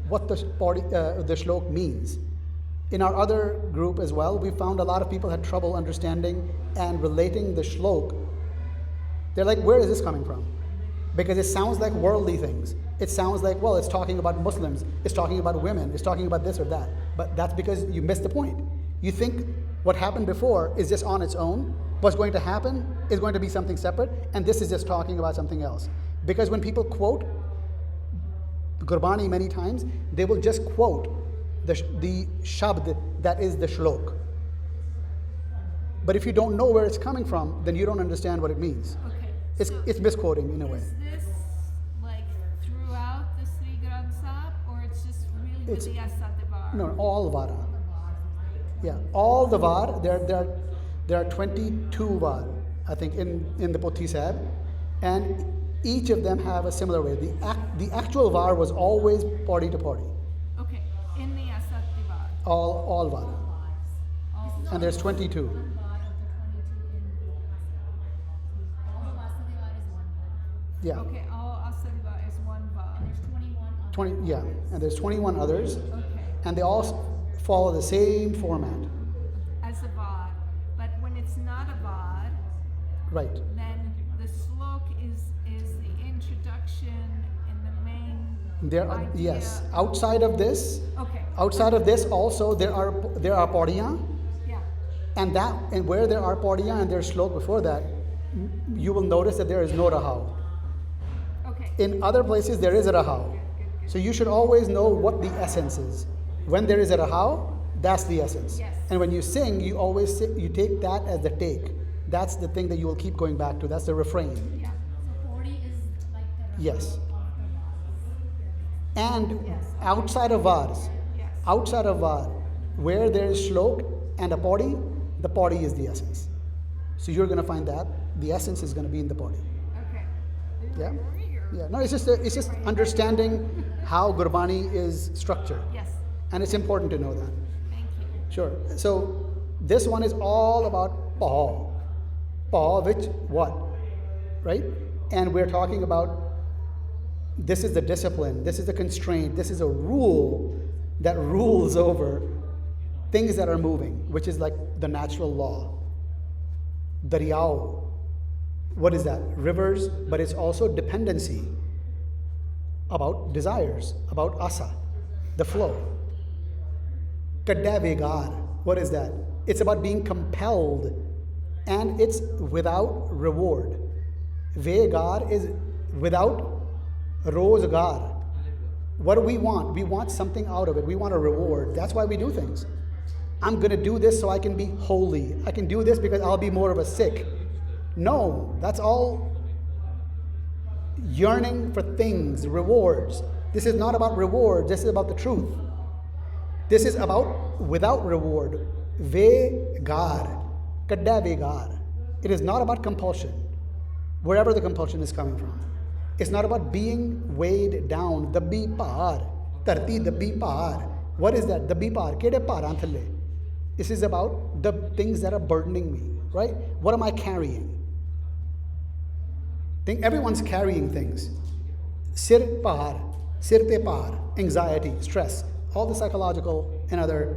what the shlok means. In our other group as well, we found a lot of people had trouble understanding and relating the shlok. They're like, where is this coming from? Because it sounds like worldly things. It sounds like, well, it's talking about Muslims, it's talking about women, it's talking about this or that. But that's because you missed the point. You think what happened before is just on its own. What's going to happen is going to be something separate, and this is just talking about something else. Because when people quote Gurbani many times, they will just quote the shabd that is the shlok. But if you don't know where it's coming from, then you don't understand what it means. Okay. It's misquoting in a way. Is this like throughout the Sri Granth Sahib, or it's just really with the Asativar? No, all Vara. Yeah, all the Var. There are 22 Var, I think, in the Pothi Sahib, and each of them have a similar way. The actual Var was always party to party. Okay, in the Asativar. All Vara. And there's 22. One bar of the 22 in the All the Vasudeva is one bar. Yeah. Okay, all Asativar is one var. There's 21 on 20. Yeah, and there's 21 others, Okay, and they all follow the same format. as a var. But when it's not a var, Right. then the slok is the introduction and the main There are idea. yes. Outside of this, Okay. also there are padiyan, Yeah. and where there are padiyan and there's shlok before that, you will notice that there is no rahau. Okay. In other places there is a rahau. So you should always know what the essence is. When there is a rahau, that's the essence. Yes. And when you sing, you take that as the take. That's the thing that you will keep going back to. That's the refrain. Yeah. So 40 is like the Yes. of the bars. And Yes. outside of vars, Yes. where there is shlok and a body, the body is the essence. So you're going to find that the essence is going to be in the body. Okay. Yeah? Yeah. No, it's just understanding how Gurbani is structured. Yes. And it's important to know that. Thank you. Sure. So this one is all about paw. Paw, which what? Right? And we're talking about this is the discipline, this is the constraint, this is a rule that rules over things that are moving, which is like the natural law. Daryao. What is that? Rivers, but it's also dependency about desires, about asa, the flow. Kadda vegar. What is that? It's about being compelled, and it's without reward. Vegar is without rozgar. What do we want? We want something out of it. We want a reward. That's why we do things. I'm going to do this so I can be holy. I can do this because I'll be more of a Sikh. No, that's all yearning for things, rewards. This is not about rewards. This is about the truth. This is about without reward. Vegar. Kadda vegar. It is not about compulsion, wherever the compulsion is coming from. It's not about being weighed down. Dabbi paar. Tarti dabbi paar. What is that? Dabbi paar. Kede paaran thalle. This is about the things that are burdening me, right? What am I carrying? Think everyone's carrying things. Sir paar. Sir te paar. Anxiety, stress, all the psychological and other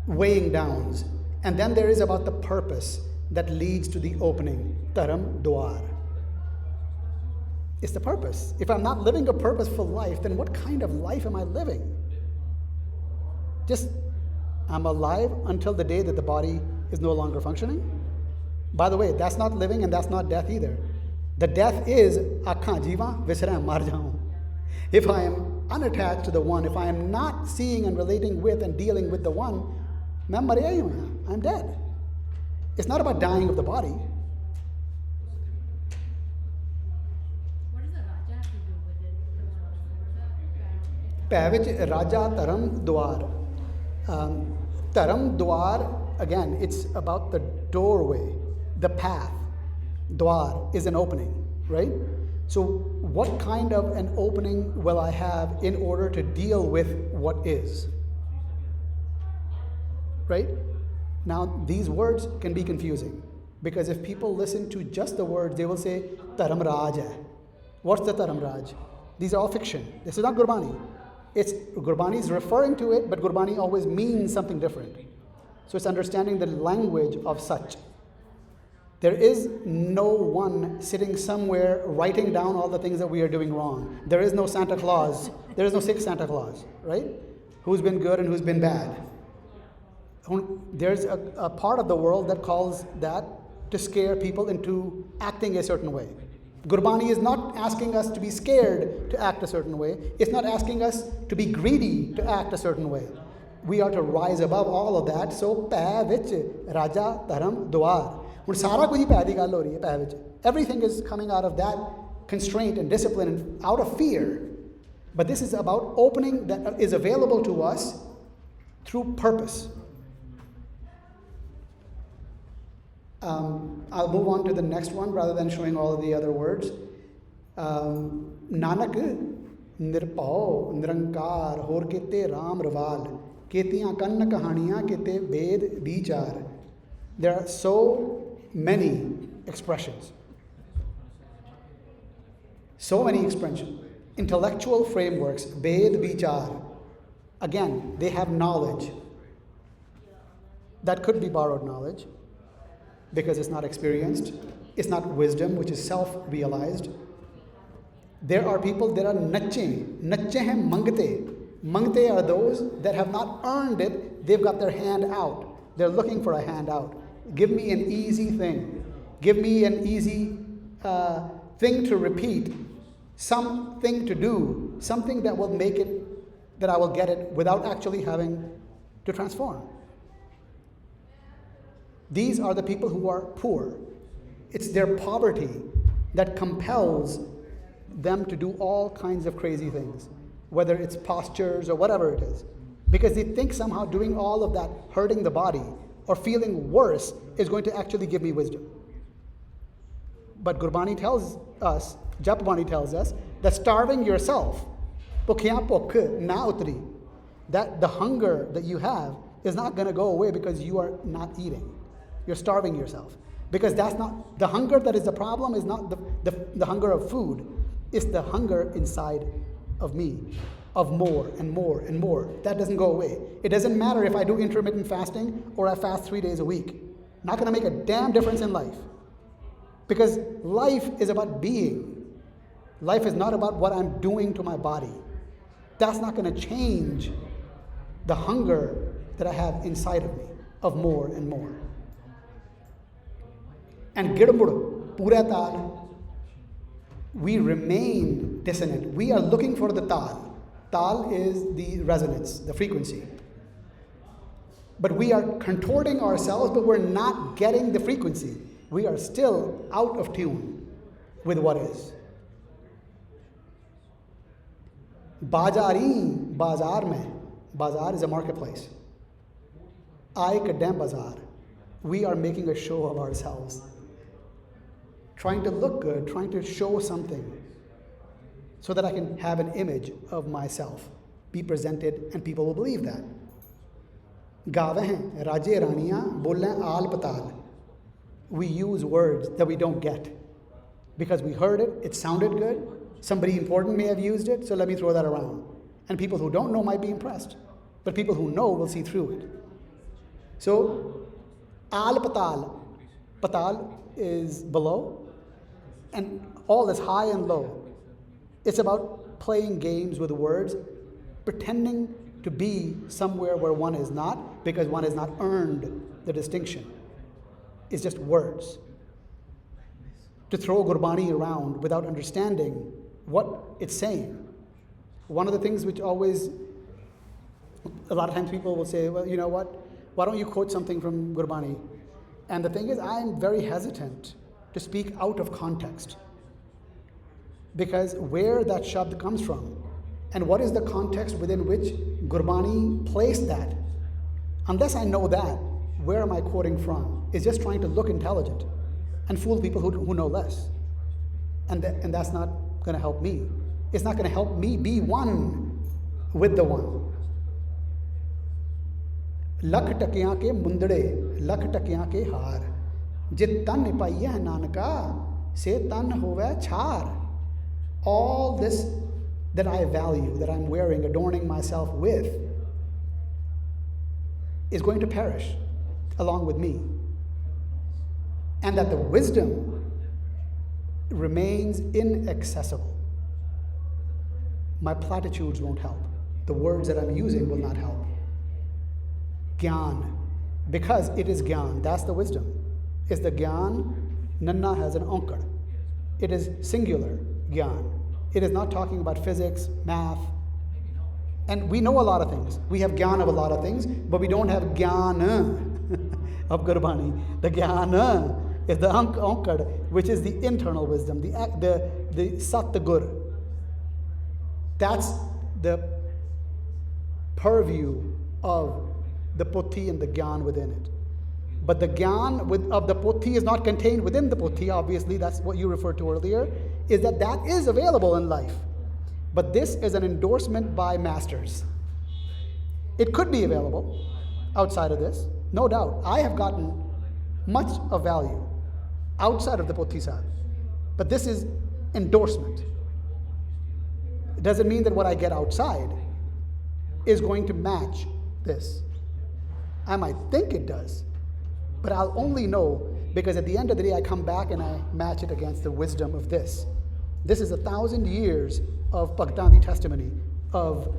weighing downs. And then there is about the purpose that leads to the opening. Dharam Dwar. It's the purpose. If I'm not living a purposeful life, then what kind of life am I living? Just, I'm alive until the day that the body is no longer functioning. By the way, that's not living and that's not death either. The death is Akhan Jiva Visram Mar jaun. If I am unattached to the one, if I am not seeing and relating with and dealing with the one, I'm dead. It's not about dying of the body. What does the Raja have to do with it? Pavich Raja Taram Dwar. Taram Dwar, again, it's about the doorway, the path. Dwar is an opening, right? So what kind of an opening will I have in order to deal with what is? Right? Now, these words can be confusing because if people listen to just the words, they will say, Taram Raj hai. What's the Taram Raj? These are all fiction. This is not Gurbani. Gurbani is referring to it, but Gurbani always means something different. So it's understanding the language of such. There is no one sitting somewhere writing down all the things that we are doing wrong. There is no Santa Claus. There is no sick Santa Claus, right? Who's been good and who's been bad. There's a part of the world that calls that to scare people into acting a certain way. Gurbani is not asking us to be scared to act a certain way. It's not asking us to be greedy to act a certain way. We are to rise above all of that. So, pੈ vich Raja Dharam Dwar. Everything is coming out of that constraint and discipline and out of fear. But this is about opening that is available to us through purpose. I'll move on to the next one rather than showing all of the other words. Nanak nirpao nirankar hor kete ram raval ketiyan kann kahaniyan kete ved vichar. There are so many expressions. So many expressions. Intellectual frameworks, ved vichar. Again, they have knowledge. That could be borrowed knowledge because it's not experienced. It's not wisdom, which is self-realized. There are people that are nache. Nache hai mangte. Mangte are those that have not earned it. They've got their hand out. They're looking for a handout. Give me an easy thing. Give me an easy thing to repeat. Something to do. Something that will make it, that I will get it without actually having to transform. These are the people who are poor. It's their poverty that compels them to do all kinds of crazy things, whether it's postures or whatever it is. Because they think somehow doing all of that, hurting the body or feeling worse, is going to actually give me wisdom. But Gurbani tells us, Japbani tells us, that starving yourself, that the hunger that you have is not going to go away because you are not eating. You're starving yourself. Because that's not, the hunger that is the problem is not the hunger of food. It's the hunger inside of me, of more and more and more. That doesn't go away. It doesn't matter if I do intermittent fasting or I fast 3 days a week. Not going to make a damn difference in life. Because life is about being. Life is not about what I'm doing to my body. That's not going to change the hunger that I have inside of me, of more and more. And Girdamud, Pura Tal, we remain dissonant. We are looking for the Tal. Tal is the resonance, the frequency. But we are contorting ourselves, but we're not getting the frequency. We are still out of tune with what is. Bajari, Bazar mein. Bazar is a marketplace. I Kadam Bazar. We are making a show of ourselves. Trying to look good, trying to show something so that I can have an image of myself, be presented, and people will believe that. Gaave hain, Raje Raniya, Bolle Aal Patal. We use words that we don't get because we heard it, it sounded good, somebody important may have used it, so let me throw that around. And people who don't know might be impressed, but people who know will see through it. So, Al patal. Patal is below, and all is high and low. It's about playing games with words, pretending to be somewhere where one is not, because one has not earned the distinction. It's just words. To throw Gurbani around without understanding what it's saying. One of the things which always, a lot of times people will say, well, you know what, why don't you quote something from Gurbani? And the thing is, I'm very hesitant to speak out of context. Because where that shabd comes from, and what is the context within which Gurbani placed that, unless I know that, where am I quoting from? It's just trying to look intelligent and fool people who know less. And that's not going to help me. It's not going to help me be one with the one. लख टकियां के मुंदड़े लख टकियां के हार जे तन पाइया नानका से तन होवे छार. All this that I value, that I'm wearing, adorning myself with, is going to perish along with me. And that the wisdom remains inaccessible. My platitudes won't help. The words that I'm using will not help. Gyan, because it is Gyan, that's the wisdom. Is the Gyan, Nanna has an Ankar. It is singular Gyan. It is not talking about physics, math. And we know a lot of things. We have Gyan of a lot of things, but we don't have Gyan of Gurbani. The Gyan is the Ankar, which is the internal wisdom, the Sat Gur. That's the purview of the Pothi and the Gyan within it. But the Gyan of the Pothi is not contained within the Pothi, obviously, that's what you referred to earlier, is that is available in life. But this is an endorsement by masters. It could be available outside of this, no doubt. I have gotten much of value outside of the Pothi Sahib. But this is endorsement. It doesn't mean that what I get outside is going to match this. I might think it does, but I'll only know because at the end of the day I come back and I match it against the wisdom of this. This is 1,000 years of Bhagtani testimony of,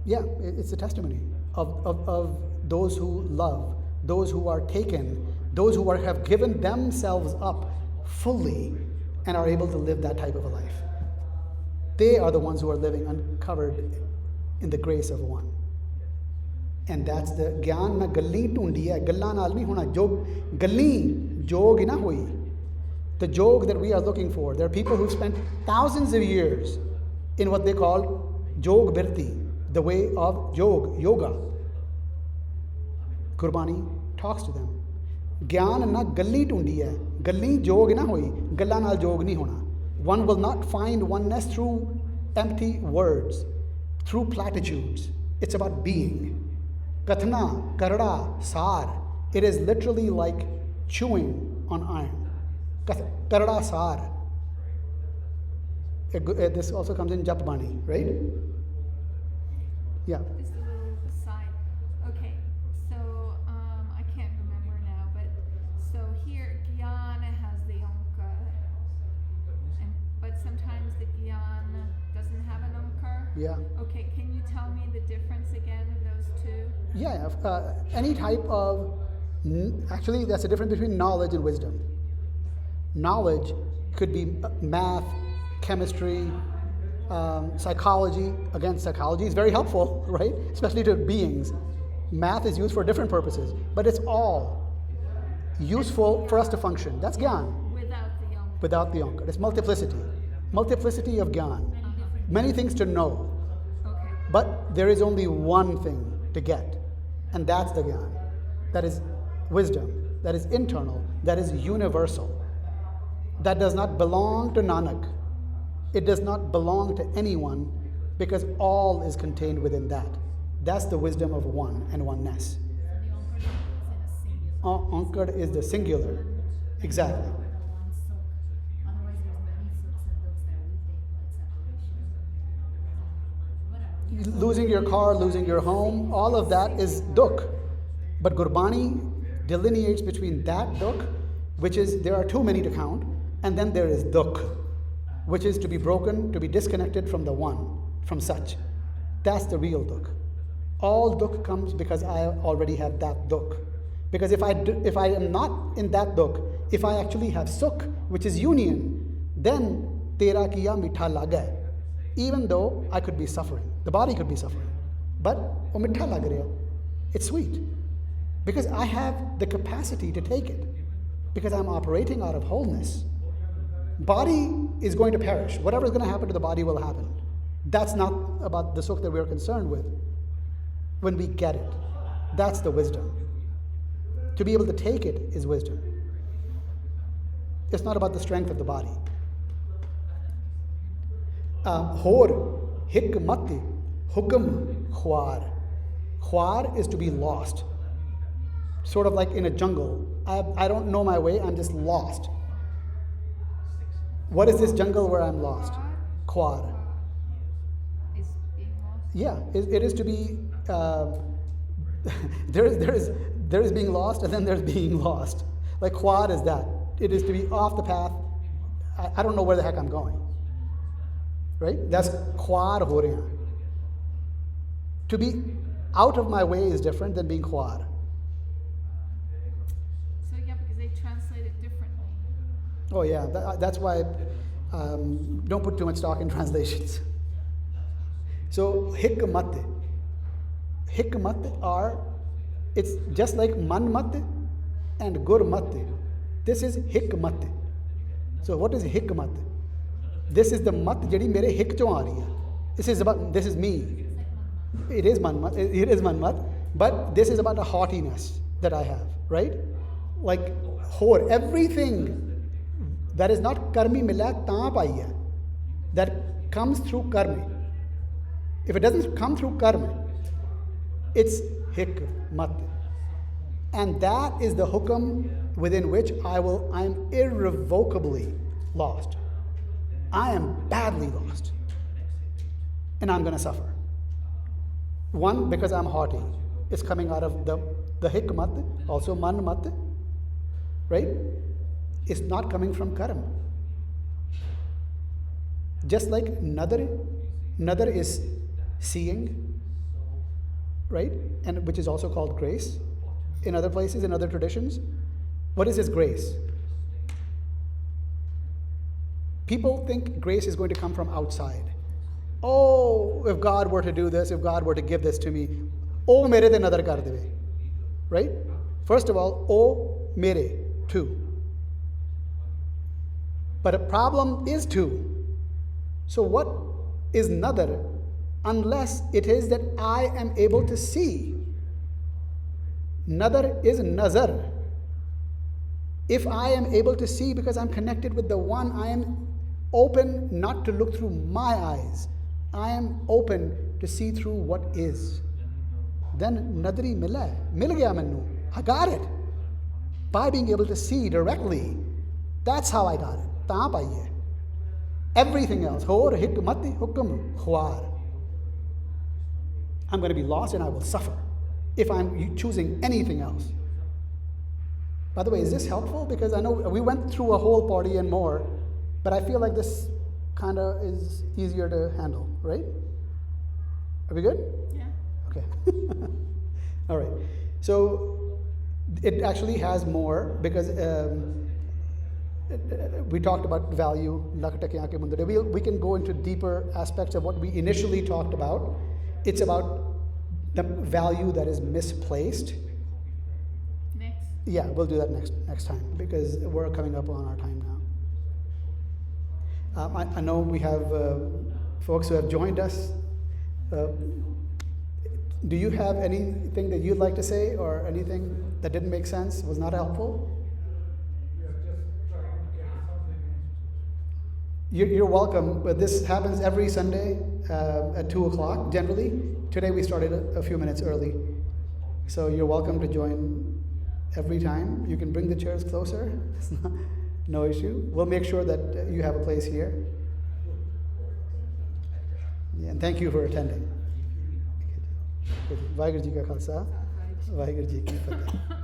it's a testimony of those who love, those who are taken, those who have given themselves up fully and are able to live that type of a life. They are the ones who are living uncovered in the grace of one. And that's the Gyan na galli tundi hai, galla naal nahi hona, jog galli jog na hui. The jog that we are looking for. There are people who've spent thousands of years in what they call jog birti, the way of yoga. Gurbani talks to them. Gyan na galli tundi hai, galli jog na hui, galla naal jog nahi hona. One will not find oneness through empty words, through platitudes. It's about being. Kathna, karda, sar. It is literally like chewing on iron. Karda sar. This also comes in Japbani, right? Yeah. Just a little aside. Okay, so I can't remember now, but so here Gyana has the Omka, but sometimes the Gyana doesn't have an Omkar. Yeah. Okay, can you tell me the difference again of those two? Yeah, any type of, actually that's the difference between knowledge and wisdom. Knowledge could be math, chemistry, psychology. Again, psychology is very helpful, right? Especially to beings. Math is used for different purposes, but it's all useful for us to function. That's Gyan. Without the Ankar. It's multiplicity. Multiplicity of Gyan. Many things to know. Okay. But there is only one thing to get, and that's the Gyan. That is wisdom, that is internal, that is universal. That does not belong to Nanak. It does not belong to anyone because all is contained within that. That's the wisdom of one and oneness. Ankar is the singular. Exactly. losing your car, losing your home, all of that is dukh. But Gurbani delineates between that dukh, which is there are too many to count, and then there is dukh, which is to be broken, to be disconnected from the one, from such. That's the real dukh. All dukh comes because I already have that dukh. Because if I am not in that dukh, if I actually have sukh, which is union, then tera kiya mitha laga. Even though I could be suffering, the body could be suffering, but oh mitha lag raha, it's sweet. Because I have the capacity to take it. Because I'm operating out of wholeness. Body is going to perish. Whatever is going to happen to the body will happen. That's not about the sukh that we're concerned with. When we get it, that's the wisdom. To be able to take it is wisdom. It's not about the strength of the body. Hor, hikmati, hukam, khwar. Khwar is to be lost. Sort of like in a jungle. I don't know my way, I'm just lost. What is this jungle where I'm lost? Khwar. Is being lost? Yeah, it is to be, there is being lost and then there's being lost. Like khwar is that. It is to be off the path. I don't know where the heck I'm going. Right? That's khwar ho rahe hain. To be out of my way is different than being khwar. So yeah, because they translate it differently. Oh yeah, that's why don't put too much stock in translations. So hikmat are, it's just like manmat and gurmat. This is hikmat. So what is hikmat? This is the mat jadi mere hik chon aa rahi hai. This is me. It is manmat, but this is about a haughtiness that I have, right? Like hor, everything that is not karmi mila taan pai hai, that comes through karma. If it doesn't come through karma, it's hikmat. And that is the hukam within which I'm irrevocably lost. I am badly lost. And I'm going to suffer. One, because I'm haughty. It's coming out of the hikmat, also manmat, right? It's not coming from karma. Just like nadar is seeing, right? And which is also called grace. In other places, in other traditions, what is this grace? People think grace is going to come from outside. Oh, if God were to do this, if God were to give this to me, oh mere te nadar kar deve. Right? First of all, oh mere, two. But a problem is two. So what is nadar unless it is that I am able to see? Nadar is nazar. If I am able to see because I'm connected with the one, I am open not to look through my eyes. I am open to see through what is. Then nadri mil gaya mainu. I got it. By being able to see directly, that's how I got it. Taan paiye. Everything else, hor, hikmati, hukam, khwar. I'm going to be lost and I will suffer if I'm choosing anything else. By the way, is this helpful? Because I know we went through a whole party and more, but I feel like this kind of is easier to handle, right? Are we good? Yeah. Okay. All right. So it actually has more because we talked about value. We can go into deeper aspects of what we initially talked about. It's about the value that is misplaced. Next. Yeah, we'll do that next time because we're coming up on our time now. I know we have folks who have joined us. Do you have anything that you'd like to say or anything that didn't make sense, was not helpful? You're welcome, but this happens every Sunday at 2 o'clock generally. Today we started a few minutes early. So you're welcome to join every time. You can bring the chairs closer. No issue. We'll make sure that you have a place here. Yeah, and thank you for attending. Waheguru ji ਕਾ ਖਾਲਸਾ ਵਾਹਿਗੁਰੂ ਜੀ ਕੀ ਫਤਿਹ